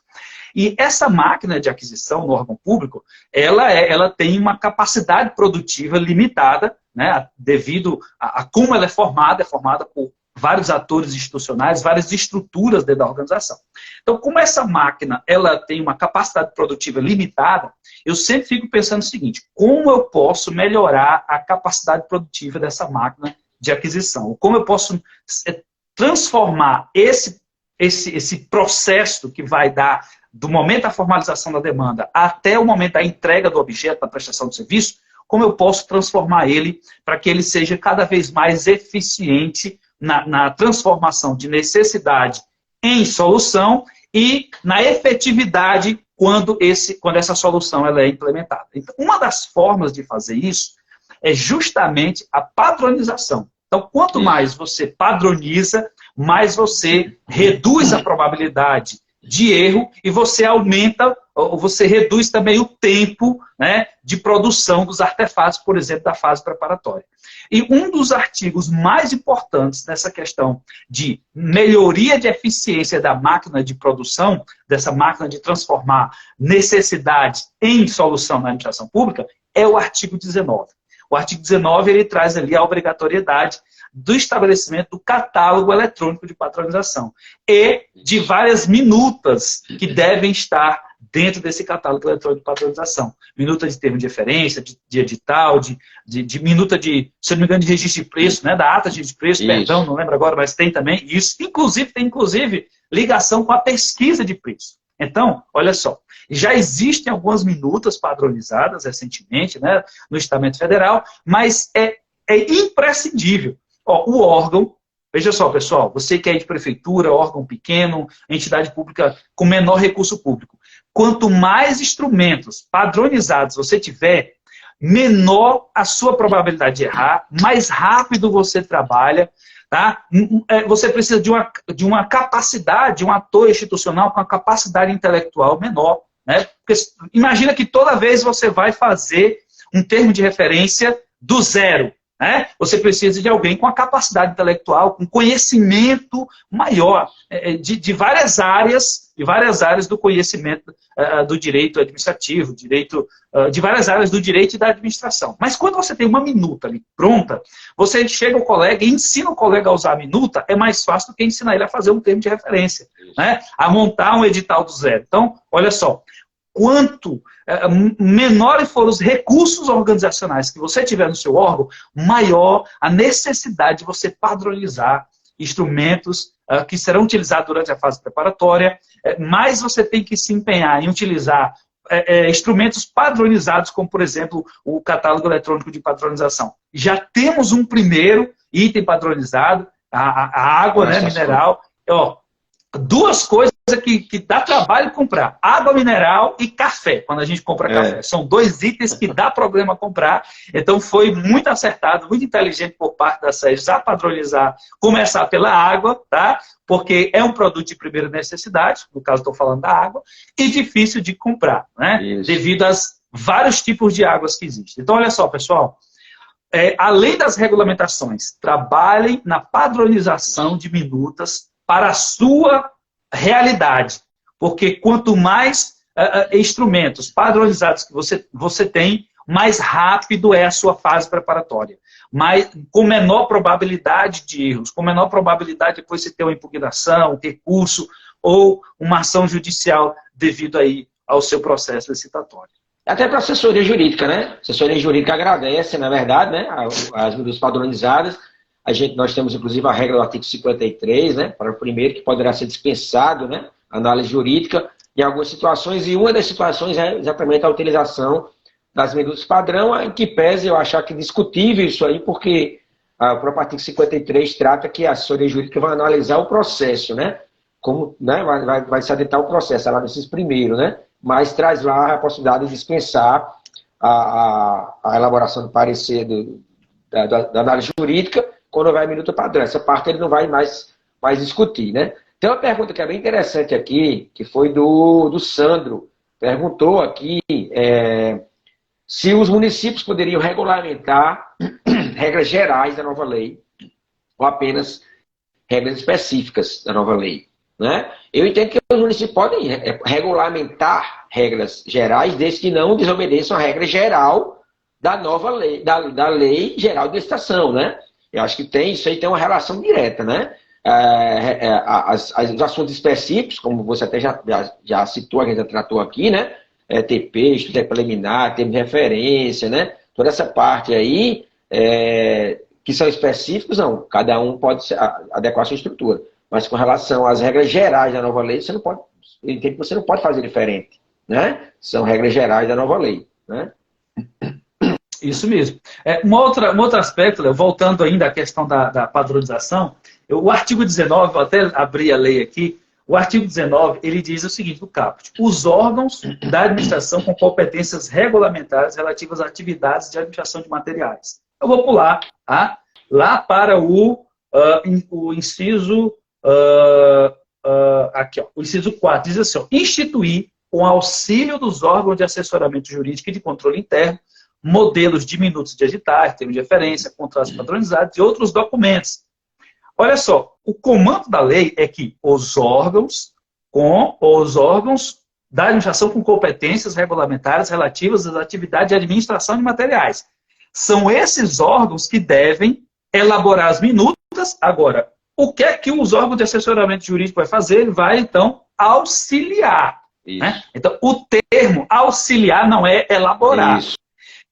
E essa máquina de aquisição no órgão público, ela tem uma capacidade produtiva limitada, né, devido a como ela é formada por vários atores institucionais, várias estruturas dentro da organização. Então, como essa máquina ela tem uma capacidade produtiva limitada, eu sempre fico pensando o seguinte: como eu posso melhorar a capacidade produtiva dessa máquina de aquisição? Como eu posso transformar esse processo que vai dar do momento da formalização da demanda até o momento da entrega do objeto, da prestação de serviço, como eu posso transformar ele para que ele seja cada vez mais eficiente na transformação de necessidade em solução e na efetividade quando essa solução ela é implementada. Então, uma das formas de fazer isso é justamente a padronização. Então, quanto mais você padroniza, mais você reduz a probabilidade de erro e você aumenta, ou você reduz também o tempo, né, de produção dos artefatos, por exemplo, da fase preparatória. E um dos artigos mais importantes nessa questão de melhoria de eficiência da máquina de produção, dessa máquina de transformar necessidade em solução na administração pública, é o artigo 19. O artigo 19 ele traz ali a obrigatoriedade do estabelecimento do catálogo eletrônico de padronização e de várias minutas que devem estar dentro desse catálogo eletrônico de padronização. Minuta de termo de referência, de edital, de minuta de, se não me engano, de registro de preço, né, da ata de preço, isso. Perdão, não lembro agora, mas tem também isso. Tem inclusive ligação com a pesquisa de preço. Então, olha só, já existem algumas minutas padronizadas recentemente, né, no Estamento Federal, mas é imprescindível. O órgão, veja só, pessoal, você que é de prefeitura, órgão pequeno, entidade pública com menor recurso público, quanto mais instrumentos padronizados você tiver, menor a sua probabilidade de errar, mais rápido você trabalha, tá? Você precisa de uma capacidade, de um ator institucional com a capacidade intelectual menor, né? Porque imagina que toda vez você vai fazer um termo de referência do zero. Né? Você precisa de alguém com a capacidade intelectual, com conhecimento maior de várias áreas do conhecimento do direito administrativo, de várias áreas do direito e da administração. Mas quando você tem uma minuta ali pronta, você chega ao colega e ensina o colega a usar a minuta, é mais fácil do que ensinar ele a fazer um termo de referência, né? A montar um edital do zero. Então, olha só, quanto menores forem os recursos organizacionais que você tiver no seu órgão, maior a necessidade de você padronizar instrumentos que serão utilizados durante a fase preparatória, mais você tem que se empenhar em utilizar instrumentos padronizados, como, por exemplo, o catálogo eletrônico de padronização. Já temos um primeiro item padronizado, a água, né, mineral. Duas coisas que dá trabalho comprar: água mineral e café, quando a gente compra café. São dois itens que dá problema comprar. Então foi muito acertado, muito inteligente por parte da SES a padronizar, começar pela água, tá? Porque é um produto de primeira necessidade, no caso estou falando da água, e difícil de comprar, né? Isso. Devido aos vários tipos de águas que existem. Então olha só, pessoal, além das regulamentações, trabalhem na padronização de minutas para a sua realidade. Porque quanto mais instrumentos padronizados que você tem, mais rápido é a sua fase preparatória. Com menor probabilidade de erros, com menor probabilidade de depois você ter uma impugnação, um recurso ou uma ação judicial devido aí ao seu processo licitatório. Até para a assessoria jurídica, né? A assessoria jurídica agradece, na verdade, né, as medidas padronizadas. Nós temos, inclusive, a regra do artigo 53, né, para o primeiro, que poderá ser dispensado, né, análise jurídica em algumas situações, e uma das situações é exatamente a utilização das medidas padrão, em que pese eu achar que é discutível isso aí, porque o próprio artigo 53 trata que a assessoria jurídica vai analisar o processo, né, como, né, vai se adentar o processo, ela precisa primeiro, né, mas traz lá a possibilidade de dispensar a elaboração do parecer da análise jurídica, quando vai a minuta padrão. Essa parte ele não vai mais discutir, né? Tem uma pergunta que é bem interessante aqui, que foi do Sandro. Perguntou aqui se os municípios poderiam regulamentar regras gerais da nova lei, ou apenas regras específicas da nova lei. Né? Eu entendo que os municípios podem regulamentar regras gerais, desde que não desobedeçam a regra geral da nova lei, da lei geral de licitação. Né? Eu acho que isso aí tem uma relação direta. Né? Os assuntos específicos, como você até já citou, a gente já tratou aqui, né? TP, estudo preliminar, termo de referência, né? Toda essa parte aí, que são específicos, não. Cada um pode adequar a sua estrutura. Mas com relação às regras gerais da nova lei, eu entendo que você não pode fazer diferente. Né? São regras gerais da nova lei. Né? Isso mesmo. Um outro aspecto, Léo, voltando ainda à questão da padronização, o artigo 19, eu até abri a lei aqui, o artigo 19, ele diz o seguinte, do caput: os órgãos da administração com competências regulamentares relativas a atividades de administração de materiais. Eu vou pular lá para o inciso, aqui, ó, o inciso 4, diz assim, ó, instituir, com auxílio dos órgãos de assessoramento jurídico e de controle interno, modelos de minutos de editais, termos de referência, contratos padronizados e outros documentos. Olha só, o comando da lei é que os órgãos da administração com competências regulamentares relativas às atividades de administração de materiais. São esses órgãos que devem elaborar as minutas. Agora, o que é que os órgãos de assessoramento jurídico vai fazer? Ele vai, então, auxiliar. Né? Então, o termo auxiliar não é elaborar. Isso.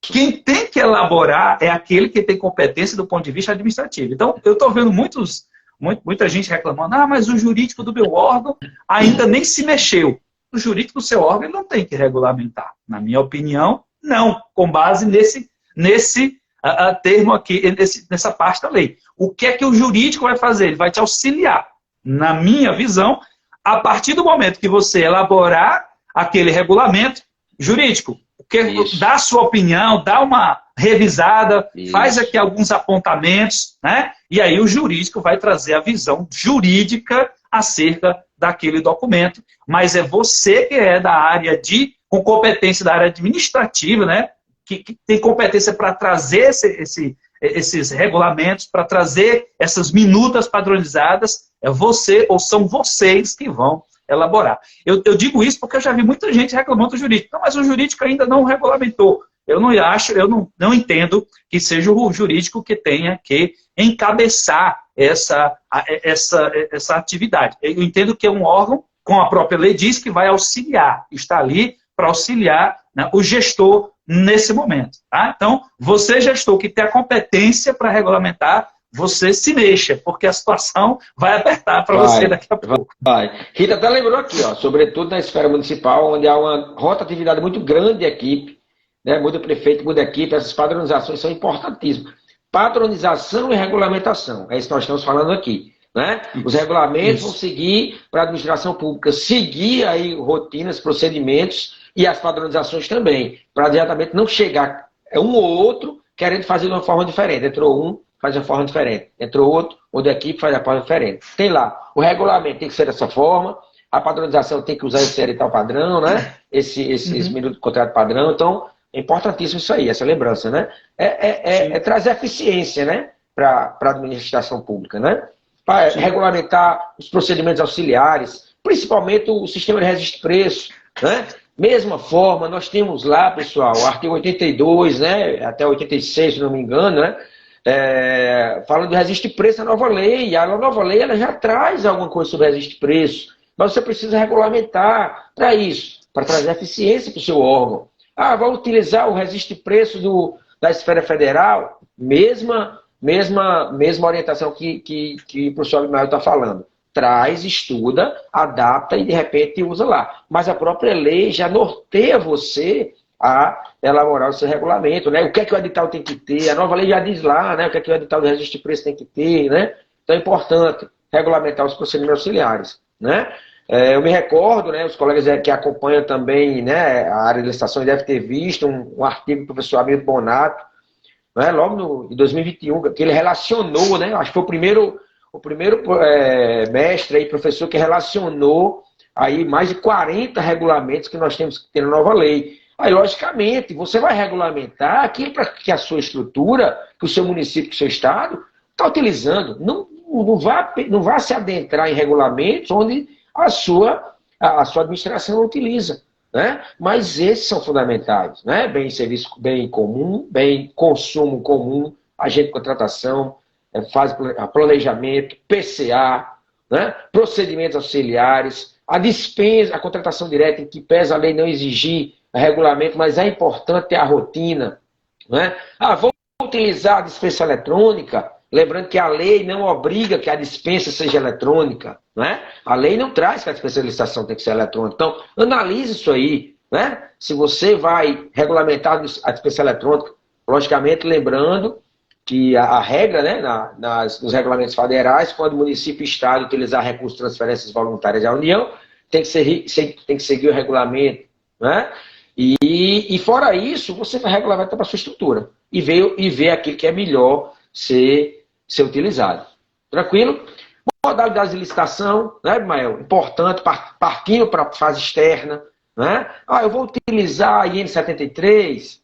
Quem tem que elaborar é aquele que tem competência do ponto de vista administrativo. Então, eu estou vendo muita gente reclamando, mas o jurídico do meu órgão ainda nem se mexeu. O jurídico do seu órgão ele não tem que regulamentar. Na minha opinião, não, com base nesse termo aqui, nessa parte da lei. O que é que o jurídico vai fazer? Ele vai te auxiliar. Na minha visão, a partir do momento que você elaborar aquele regulamento jurídico, dá a sua opinião, dá uma revisada, faz aqui alguns apontamentos, né? E aí o jurídico vai trazer a visão jurídica acerca daquele documento, mas é você que é da área com competência da área administrativa, né? Que tem competência para trazer esses regulamentos, para trazer essas minutas padronizadas, é você ou são vocês que vão elaborar. Eu digo isso porque eu já vi muita gente reclamando do jurídico. Não, mas o jurídico ainda não regulamentou. Eu não entendo que seja o jurídico que tenha que encabeçar essa atividade. Eu entendo que é um órgão, como a própria lei diz, que vai auxiliar, está ali para auxiliar, né, o gestor nesse momento. Tá? Então, você, gestor, que tem a competência para regulamentar, você se mexa, porque a situação vai apertar para você daqui a pouco. Rita até lembrou aqui, ó, sobretudo na esfera municipal, onde há uma rotatividade muito grande de equipe, né, muda prefeito, muda equipe, essas padronizações são importantíssimas. Padronização e regulamentação, é isso que nós estamos falando aqui. Né? Os regulamentos vão seguir para a administração pública, seguir aí rotinas, procedimentos e as padronizações também, para diretamente não chegar um ou outro querendo fazer de uma forma diferente. Entrou um, faz de uma forma diferente. Entrou outro, outra equipe faz de uma forma diferente. Tem lá, o regulamento tem que ser dessa forma, a padronização tem que usar esse edital padrão, né? Esse minuto de contrato padrão. Então, é importantíssimo isso aí, essa lembrança, né? É trazer eficiência, né? Para a administração pública, né? Para regulamentar os procedimentos auxiliares, principalmente o sistema de registro de preço, né? Mesma forma, nós temos lá, pessoal, o artigo 82, né? Até 86, se não me engano, né? Falando do registro de preço da nova lei. E a nova lei ela já traz alguma coisa sobre registro de preço, mas você precisa regulamentar para isso, para trazer eficiência para o seu órgão. Vai utilizar o registro de preço da esfera federal? Mesma orientação que o professor Abimael está falando. Traz, estuda, adapta e de repente usa lá. Mas a própria lei já norteia você a elaborar o seu regulamento, né? O que é que o edital tem que ter? A nova lei já diz lá, né? O que é que o edital do registro de preço tem que ter, né? Então é importante regulamentar os procedimentos auxiliares, né? Eu me recordo, né? Os colegas que acompanham também, né? A área de licitações devem ter visto um artigo do professor Hamilton Bonato, né? Logo em 2021, que ele relacionou, né? Acho que foi o primeiro mestre e professor que relacionou aí mais de 40 regulamentos que nós temos que ter na nova lei. Aí, logicamente, você vai regulamentar aquilo para que a sua estrutura, que o seu município, que o seu estado está utilizando. Não vá se adentrar em regulamentos onde a sua administração não utiliza. Né? Mas esses são fundamentais. Né? Bem serviço, bem comum, bem consumo comum, agente de contratação, faz planejamento, PCA, né? Procedimentos auxiliares, a dispensa, a contratação direta, em que pesa a lei não exigir regulamento, mas é importante ter a rotina. Né? Vou utilizar a dispensa eletrônica, lembrando que a lei não obriga que a dispensa seja eletrônica. Né? A lei não traz que a dispensa de licitação tem que ser eletrônica. Então, analise isso aí. Né? Se você vai regulamentar a dispensa eletrônica, logicamente lembrando que a regra, né, nos regulamentos federais, quando o município e o estado utilizar recursos de transferências voluntárias da União, tem que seguir o regulamento. Né? E fora isso, você vai regulamentar para a sua estrutura e ver aquilo que é melhor ser utilizado. Tranquilo? Modalidades de licitação, né, Mael? Importante, partindo para a fase externa. Né? Eu vou utilizar a IN 73,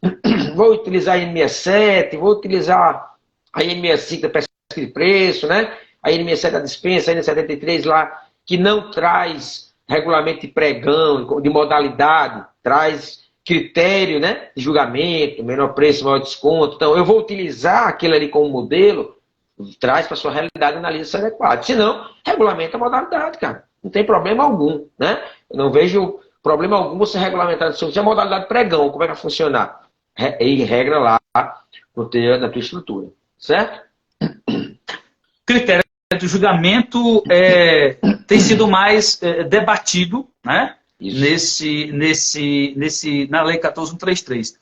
vou utilizar a IN 67, vou utilizar a IN 65 da pesquisa de preço, né? A IN 67 da dispensa, a IN 73 lá, que não traz regulamento de pregão, de modalidade, traz critério, né, de julgamento, menor preço, maior desconto. Então, eu vou utilizar aquilo ali como modelo, traz para a sua realidade e analisa se é adequado. Se não, regulamenta a modalidade, cara. Não tem problema algum. Né? Eu não vejo problema algum você regulamentar se a modalidade pregão, como é que vai funcionar? E regra lá na tua estrutura. Certo? Critério de julgamento tem sido mais debatido, né? Na Lei 14.133.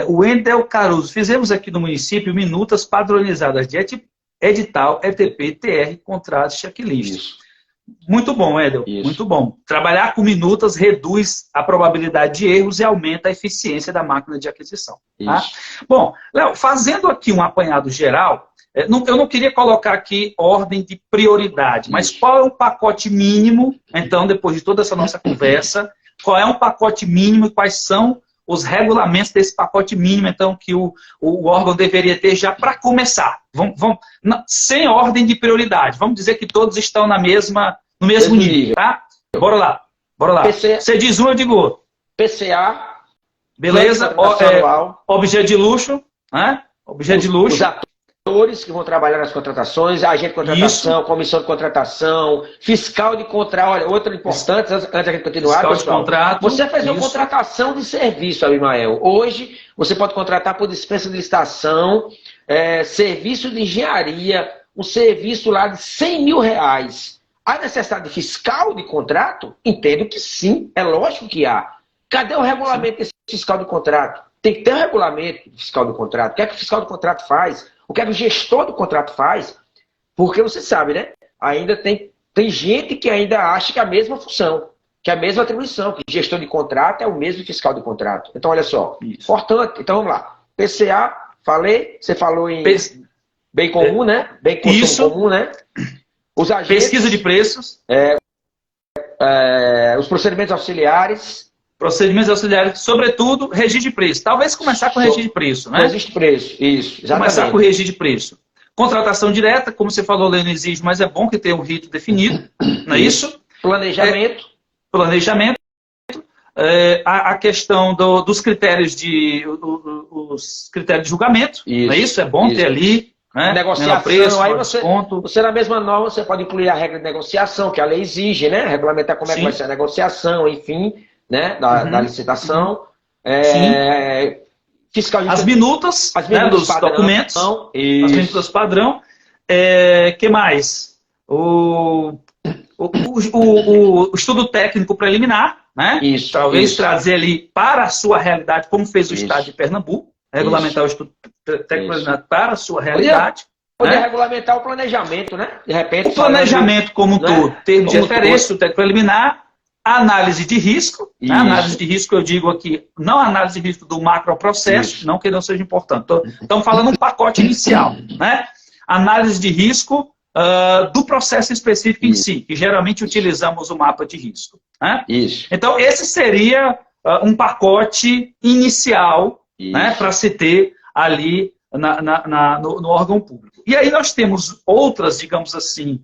O Wendel Caruso, fizemos aqui no município minutas padronizadas de edital, ETP, TR, contratos, checklist. Isso. Muito bom, Wendel. Muito bom. Trabalhar com minutas reduz a probabilidade de erros e aumenta a eficiência da máquina de aquisição. Tá? Bom, Léo, fazendo aqui um apanhado geral, eu não queria colocar aqui ordem de prioridade, mas qual é o pacote mínimo, então, depois de toda essa nossa conversa, qual é um pacote mínimo e quais são os regulamentos desse pacote mínimo, então, que o órgão deveria ter já para começar? Sem ordem de prioridade. Vamos dizer que todos estão no mesmo nível, tá? Bora lá. Você diz um, eu digo outro. PCA. Beleza. Objeto de luxo. Né? Objeto de luxo. Os atores que vão trabalhar nas contratações, agente de contratação, comissão de contratação, fiscal de contrato. Olha, outra importante, antes da gente continuar, fiscal pessoal, de contrato. Você faz uma contratação de serviço, Abimael. Hoje, você pode contratar por dispensa de licitação, serviço de engenharia, um serviço lá de R$100.000. Há necessidade de fiscal de contrato? Entendo que sim, é lógico que há. Cadê o regulamento desse fiscal de contrato? Tem que ter um regulamento de fiscal de contrato. O que é que o fiscal de contrato faz? O que é que o gestor do contrato faz? Porque você sabe, né? Ainda tem gente que ainda acha que é a mesma função, que é a mesma atribuição, que gestor de contrato é o mesmo fiscal de contrato. Então, olha só, importante. Então, vamos lá. PCA, falei, você falou em bem comum, né? Bem consumo comum, né? Os agentes, pesquisa de preços. Os procedimentos auxiliares. Procedimentos auxiliares, sobretudo, registro de preço. Talvez começar com registro de preço, né? Registro de preço, isso. Exatamente. Começar com registro de preço. Contratação direta, como você falou, lei não exige, mas é bom que tenha um rito definido, não é isso? Planejamento. Planejamento. A questão dos critérios os critérios de julgamento, não é isso? É bom ter ali. Né? Negociação, preço, aí você na mesma norma, você pode incluir a regra de negociação, que a lei exige, né? Regulamentar como é que vai ser a negociação, enfim, né? Da licitação. Fiscal as minutas dos padrão, documentos, as minutas padrão. Que mais? O estudo técnico preliminar, né? Talvez trazer ali para a sua realidade, como fez o Estado de Pernambuco, regulamentar o estudo técnico para a sua realidade. Poder regulamentar o planejamento, né? De repente, o planejamento como um todo, termo de referência, o técnico preliminar, análise de risco. Né? Análise de risco, eu digo aqui, não análise de risco do macroprocesso, não que não seja importante. Estamos falando um pacote inicial. Né? Análise de risco do processo específico em si, que geralmente utilizamos o mapa de risco. Né? Então, esse seria um pacote inicial, né, para se ter ali no órgão público. E aí nós temos outras, digamos assim,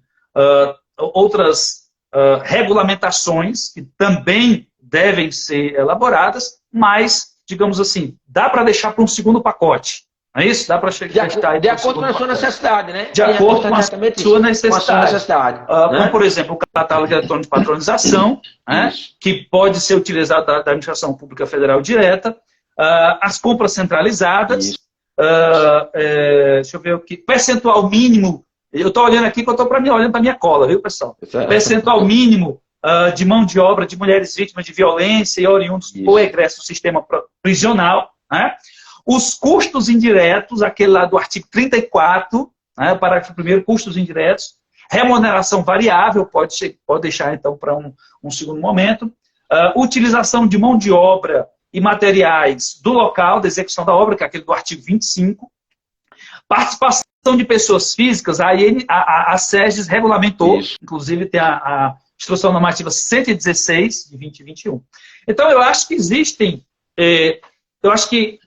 regulamentações que também devem ser elaboradas, mas, digamos assim, dá para deixar para um segundo pacote. Não é isso? Dá para chegar de acordo com a sua necessidade, né? De acordo com a sua necessidade. Como, por exemplo, o catálogo eletrônico de patronização, né, que pode ser utilizado da administração pública federal direta, as compras centralizadas, deixa eu ver aqui, percentual mínimo, eu estou olhando aqui que eu estou olhando para a minha cola, viu, pessoal? Percentual mínimo de mão de obra de mulheres vítimas de violência e oriundos ou egresso do sistema prisional, né? Os custos indiretos, aquele lá do artigo 34, né, parágrafo 1º, custos indiretos, remuneração variável, pode deixar então para um segundo momento, utilização de mão de obra e materiais do local da execução da obra, que é aquele do artigo 25, participação de pessoas físicas, a SERGES regulamentou, inclusive tem a Instrução Normativa 116, de 2021. Então, eu acho que existem... Eu acho que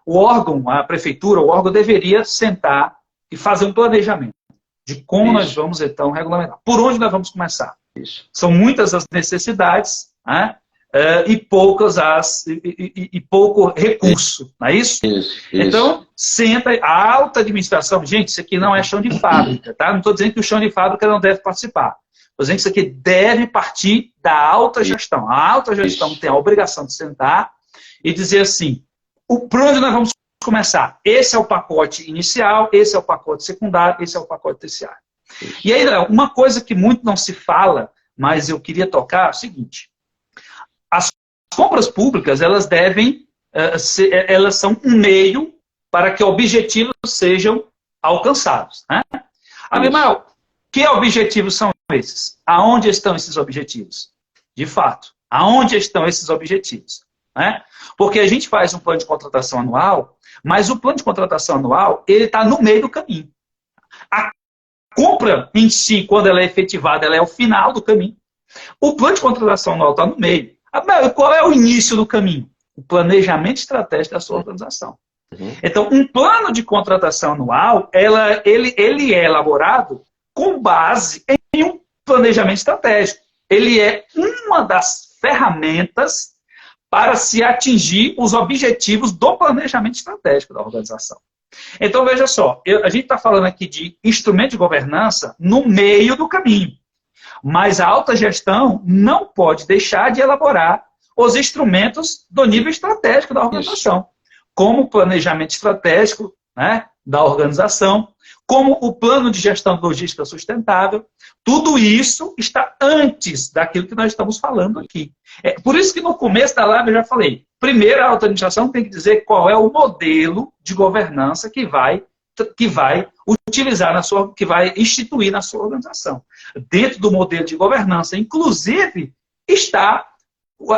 o órgão, a prefeitura, o órgão deveria sentar e fazer um planejamento de como nós vamos, então, regulamentar. Por onde nós vamos começar? São muitas as necessidades, né? E pouco recurso, não é isso? Então, senta a alta administração. Gente, isso aqui não é chão de fábrica, tá? Não estou dizendo que o chão de fábrica não deve participar. Estou dizendo que isso aqui deve partir da alta gestão. A alta gestão tem a obrigação de sentar e dizer assim, por onde nós vamos começar? Esse é o pacote inicial, esse é o pacote secundário, esse é o pacote terciário. E aí, uma coisa que muito não se fala, mas eu queria tocar, é o seguinte, as compras públicas, elas são um meio para que objetivos sejam alcançados. Né? Abimael, que objetivos são esses? Aonde estão esses objetivos? De fato, aonde estão esses objetivos? Né? Porque a gente faz um plano de contratação anual, mas o plano de contratação anual, ele está no meio do caminho. A compra em si, quando ela é efetivada, ela é o final do caminho. O plano de contratação anual está no meio. Qual é o início do caminho? O planejamento estratégico da sua organização. Então, um plano de contratação anual, ele é elaborado com base em um planejamento estratégico. Ele é uma das ferramentas para se atingir os objetivos do planejamento estratégico da organização. Então, veja só, a gente está falando aqui de instrumento de governança no meio do caminho. Mas a alta gestão não pode deixar de elaborar os instrumentos do nível estratégico da organização, como o planejamento estratégico, né, da organização, como o plano de gestão de logística sustentável. Tudo isso está antes daquilo que nós estamos falando aqui. Por isso que no começo da live eu já falei, primeiro a alta administração tem que dizer qual é o modelo de governança que vai utilizar que vai instituir na sua organização. Dentro do modelo de governança, inclusive, está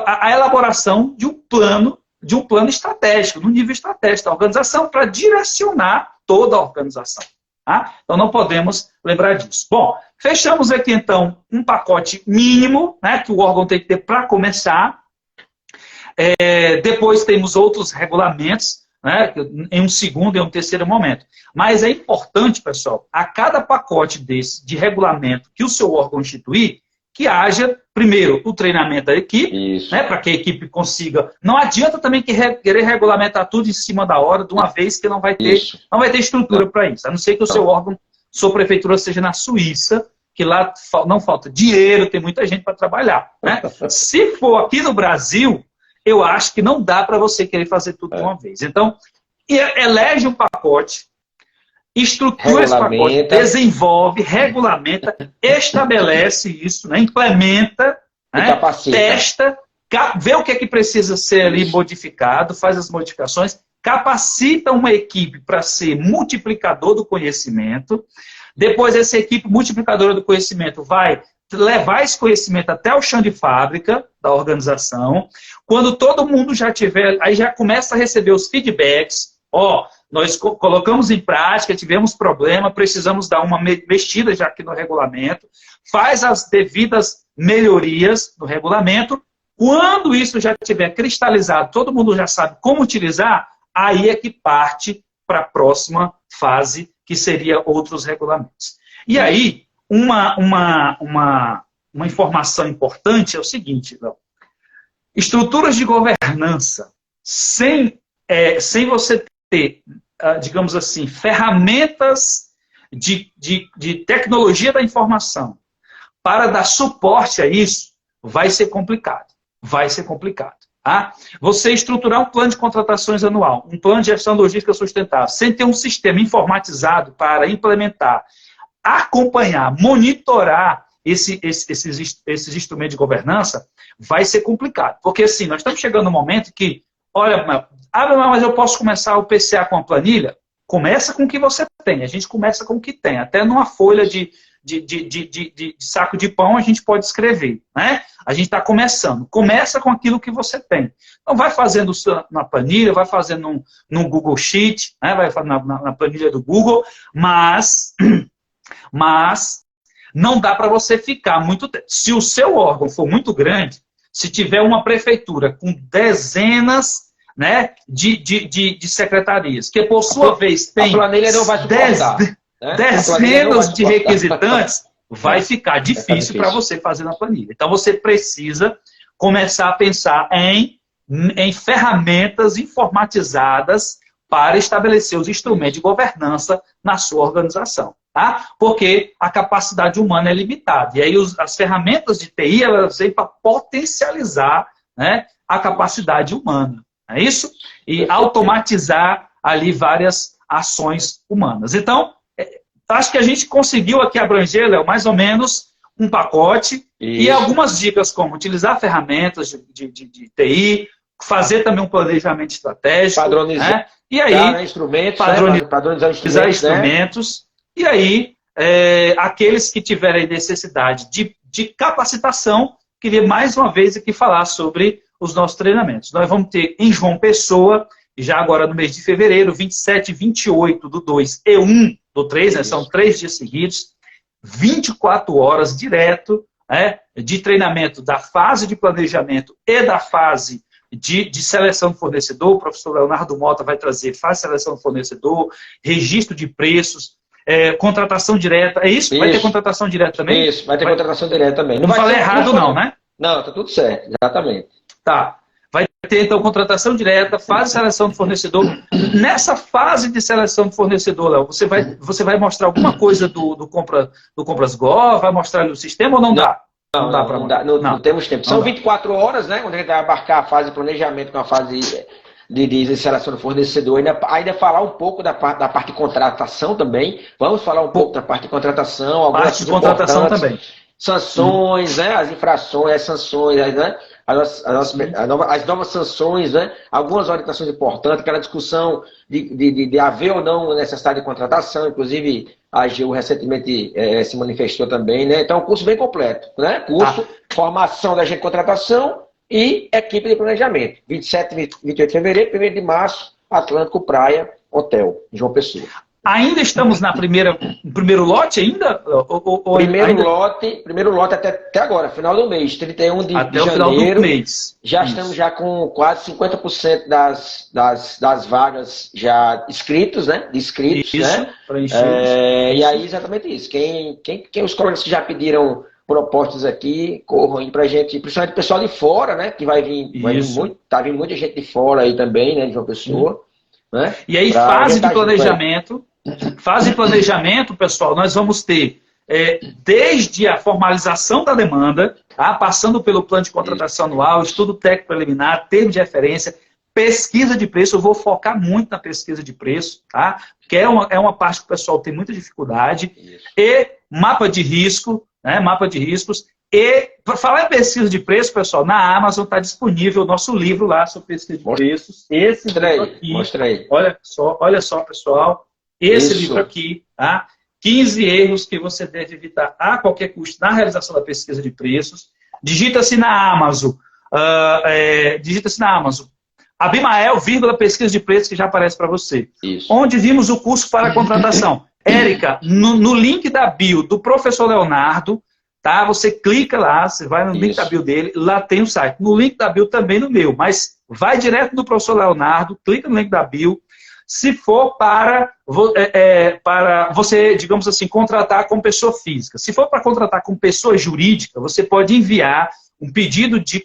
a elaboração de um plano estratégico, no nível estratégico da organização, para direcionar toda a organização. Tá? Então, não podemos lembrar disso. Bom, fechamos aqui, então, um pacote mínimo, né, que o órgão tem que ter para começar. Depois temos outros regulamentos, né, em um segundo e um terceiro momento. Mas é importante, pessoal, a cada pacote desse de regulamento que o seu órgão instituir, que haja, primeiro, o treinamento da equipe, né, para que a equipe consiga... Não adianta também querer regulamentar tudo em cima da hora, de uma vez que não vai ter estrutura para isso. A não ser que o seu órgão, sua prefeitura, seja na Suíça, que lá não falta dinheiro, tem muita gente para trabalhar. Né? Se for aqui no Brasil, eu acho que não dá para você querer fazer tudo de uma vez. Então, elege um pacote, estrutura esse pacote, desenvolve, regulamenta, estabelece isso, né, implementa, né, testa, vê o que é que precisa ser ali modificado, faz as modificações, capacita uma equipe para ser multiplicador do conhecimento. Depois, essa equipe multiplicadora do conhecimento vai levar esse conhecimento até o chão de fábrica da organização. Quando todo mundo já tiver, aí já começa a receber os feedbacks. Nós colocamos em prática, tivemos problema, precisamos dar uma mexida já aqui no regulamento, faz as devidas melhorias no regulamento Quando isso já estiver cristalizado, todo mundo já sabe como utilizar, aí é que parte para a próxima fase, que seria outros regulamentos. E aí, uma informação importante é o seguinte, Léo. Estruturas de governança, sem você ter, digamos assim, ferramentas de tecnologia da informação para dar suporte a isso, vai ser complicado. Vai ser complicado. Tá? Você estruturar um plano de contratações anual, um plano de gestão logística sustentável, sem ter um sistema informatizado para implementar, acompanhar, monitorar esses instrumentos de governança, vai ser complicado. Porque assim, nós estamos chegando no momento que, olha, mas eu posso começar o PCA com a planilha? Começa com o que você tem. A gente começa com o que tem. Até numa folha de saco de pão a gente pode escrever. Né? A gente está começando. Começa com aquilo que você tem. Então vai fazendo na planilha, vai fazendo no Google Sheet, né? Vai na planilha do Google, mas não dá para você ficar muito tempo. Se o seu órgão for muito grande, se tiver uma prefeitura com dezenas, né, de secretarias, que por sua vez tem dezenas de requisitantes, vai ficar difícil para você fazer na planilha. Então você precisa começar a pensar em ferramentas informatizadas para estabelecer os instrumentos de governança na sua organização. Tá? Porque a capacidade humana é limitada. E aí as ferramentas de TI, elas vêm para potencializar, né, a capacidade humana. É isso? E automatizar ali várias ações humanas. Então, acho que a gente conseguiu aqui abranger, Léo, mais ou menos um pacote e algumas dicas como utilizar ferramentas de TI, fazer também um planejamento estratégico. Padronizar, né? E aí, instrumentos, padronizar instrumentos. Né? E aí, aqueles que tiverem necessidade de capacitação, queria mais uma vez aqui falar sobre os nossos treinamentos. Nós vamos ter em João Pessoa, já agora no mês de fevereiro, 27 e 28 do 2 e 1 do 3, né, são 3 dias seguidos, 24 horas direto, né, de treinamento da fase de planejamento e da fase de seleção do fornecedor. O professor Leonardo Mota vai trazer fase de seleção do fornecedor, registro de preços, contratação direta. É isso? Vai ter contratação direta também? Isso, vai ter contratação direta também. Não falei errado não, né? Não, tá tudo certo, exatamente. Tá. Vai ter, então, contratação direta, fase de seleção do fornecedor. Nessa fase de seleção do fornecedor, Léo, você vai mostrar alguma coisa do Compras Go? Vai mostrar ali o sistema ou não dá? Não temos tempo. São 24 horas, né? Onde a gente vai abarcar a fase de planejamento com a fase de seleção do fornecedor. Ainda falar um pouco da parte de contratação também. Vamos falar um pouco da parte de contratação. Algumas parte de contratação também. Sanções, né? As infrações, as sanções, né? As novas sanções, né? Algumas orientações importantes, aquela discussão de haver ou não necessidade de contratação, inclusive a AGU recentemente se manifestou também, né? Então, é um curso bem completo, né? Curso, formação da agente de contratação e equipe de planejamento. 27 e 28 de fevereiro, 1º de março, Atlântico Praia, Hotel, em João Pessoa. Ainda estamos no primeiro lote ainda? Primeiro lote até agora, final do mês, 31 de janeiro. Final do mês. Já estamos já com quase 50% das vagas já inscritos, né? Inscritos, né? E aí, exatamente isso. Os colegas que já pediram propostas aqui, corram aí pra gente, principalmente o pessoal de fora, né? Que vai vir muito, tá vindo muita gente de fora aí também, né? De João Pessoa. Né? E aí, fase de planejamento. Fase de planejamento, pessoal, nós vamos ter desde a formalização da demanda, tá? Passando pelo plano de contratação anual, estudo técnico preliminar, termo de referência, pesquisa de preço. Eu vou focar muito na pesquisa de preço, tá? Porque é uma parte que o pessoal tem muita dificuldade. E mapa de risco, né? Mapa de riscos. E, para falar em pesquisa de preço, pessoal, na Amazon está disponível o nosso livro lá sobre pesquisa de preços. Esse livro aqui. Mostra aí. Olha só, pessoal. Esse livro aqui, tá? 15 erros que você deve evitar a qualquer custo na realização da pesquisa de preços. Digita-se na Amazon. Abimael, pesquisa de preços, que já aparece para você. Isso. Onde vimos o curso para a contratação. Érica, no link da bio do professor Leonardo, tá? Você clica lá, você vai no link da bio dele, lá tem o site. No link da bio também no meu, mas vai direto do professor Leonardo, clica no link da bio, se for para você, digamos assim, contratar com pessoa física. Se for para contratar com pessoa jurídica, você pode enviar um pedido de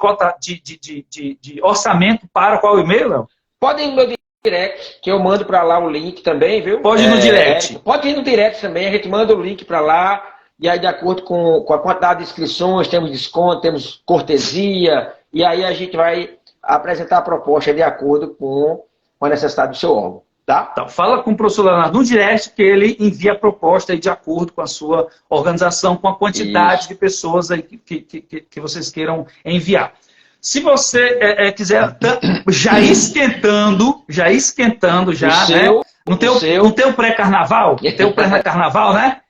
orçamento para qual e-mail, Léo? Pode ir no meu direct, que eu mando para lá o link também, viu? Pode ir no direct. Pode ir no direct também, a gente manda o link para lá, e aí de acordo com a quantidade de inscrições, temos desconto, temos cortesia, e aí a gente vai apresentar a proposta de acordo com a necessidade do seu órgão. Tá? Então, fala com o professor Leonardo no direct que ele envia a proposta aí de acordo com a sua organização, com a quantidade de pessoas aí que vocês queiram enviar. Se você quiser, já esquentando, né? Não tem o pré-carnaval? Tem o pré-carnaval, né?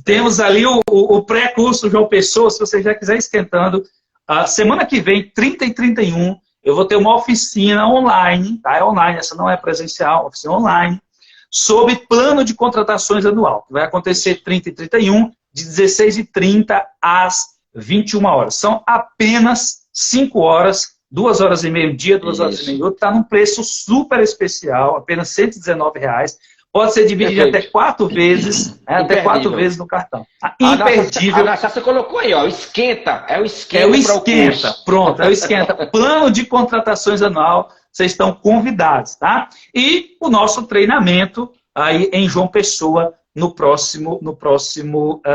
Temos ali o pré-curso João Pessoa, se você já quiser esquentando. A semana que vem, 30 e 31, eu vou ter uma oficina online, tá? É online, essa não é presencial, oficina online, sobre plano de contratações anual, que vai acontecer 30 e 31, de 16h30 às 21 horas. São apenas 5 horas, 2 horas e meia um dia, 2 horas e meia outro, está num preço super especial, apenas R$ 119,00. Pode ser dividido até 4 vezes, até 4 vezes no cartão. Imperdível. A você colocou aí, ó, esquenta. É o esquenta. É o esquenta, pronto, é o esquenta. Plano de contratações anual, vocês estão convidados, tá? E o nosso treinamento aí em João Pessoa no próximo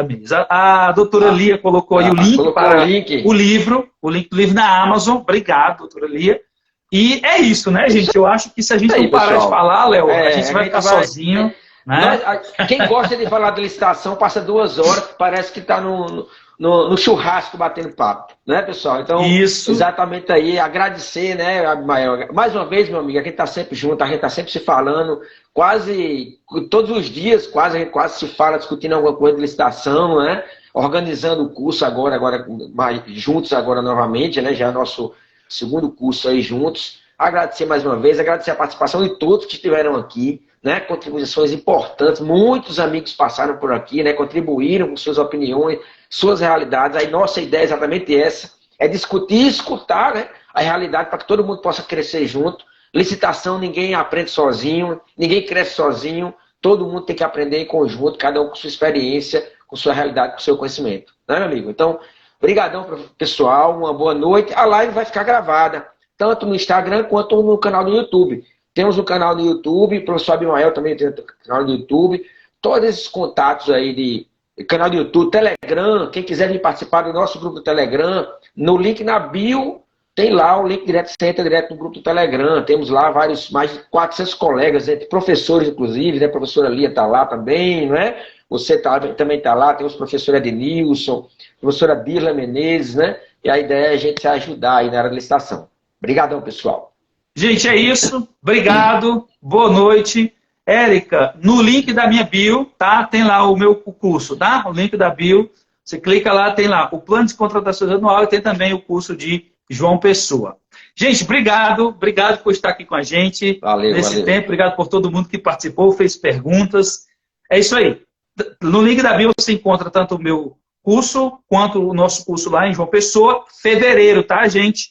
mês. A doutora Lia colocou aí o link para o livro do livro na Amazon. Obrigado, doutora Lia. E é isso, né, gente? Eu acho que se a gente não parar de falar, Léo, a gente vai ficar sozinho. Né? Quem gosta de falar de licitação passa 2 horas, parece que está no churrasco batendo papo, né, pessoal? Então, isso. Exatamente aí, agradecer, né, Abimael? Mais uma vez, meu amigo, a gente está sempre junto, a gente está sempre se falando, quase todos os dias, a gente quase se fala, discutindo alguma coisa de licitação, né? Organizando o curso agora juntos agora novamente, né? Já é nosso segundo curso aí juntos. Agradecer mais uma vez, agradecer a participação de todos que estiveram aqui, né? Contribuições importantes, muitos amigos passaram por aqui, né? Contribuíram com suas opiniões, suas realidades. Aí nossa ideia é exatamente essa, é discutir e escutar, né? A realidade para que todo mundo possa crescer junto. Licitação, ninguém aprende sozinho, ninguém cresce sozinho, todo mundo tem que aprender em conjunto, cada um com sua experiência, com sua realidade, com seu conhecimento, né, meu amigo? Então, obrigadão, pessoal, uma boa noite. A live vai ficar gravada, tanto no Instagram quanto no canal do YouTube. Temos um canal no YouTube, o professor Abimael também tem um canal no YouTube. Todos esses contatos aí de canal do YouTube, Telegram, quem quiser vir participar do nosso grupo do Telegram, no link na bio, tem lá o link direto, você entra direto no grupo do Telegram. Temos lá mais de 400 colegas, entre professores inclusive, né? A professora Lia está lá também, não é? Você também está lá, tem os professores Ednilson, professora Birla Menezes, né? E a ideia é a gente se ajudar aí na área de licitação. Obrigadão, pessoal. Gente, é isso. Obrigado. Boa noite. Érica, no link da minha bio, tá? Tem lá o meu curso, tá? O link da bio. Você clica lá, tem lá o plano de contratações anual e tem também o curso de João Pessoa. Gente, obrigado. Obrigado por estar aqui com a gente nesse tempo. Obrigado por todo mundo que participou, fez perguntas. É isso aí. No link da bio você encontra tanto o meu curso quanto o nosso curso lá em João Pessoa. Fevereiro, tá, gente?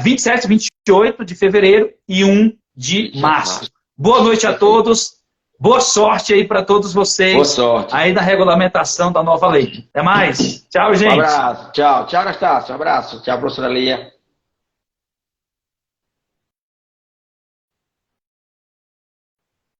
27, 28 de fevereiro e 1 de março. Boa noite a todos. Boa sorte aí para todos vocês. Boa sorte. Aí na regulamentação da nova lei. Até mais. Tchau, gente. Um abraço. Tchau. Tchau, Anastácio. Um abraço. Tchau, professora Lia.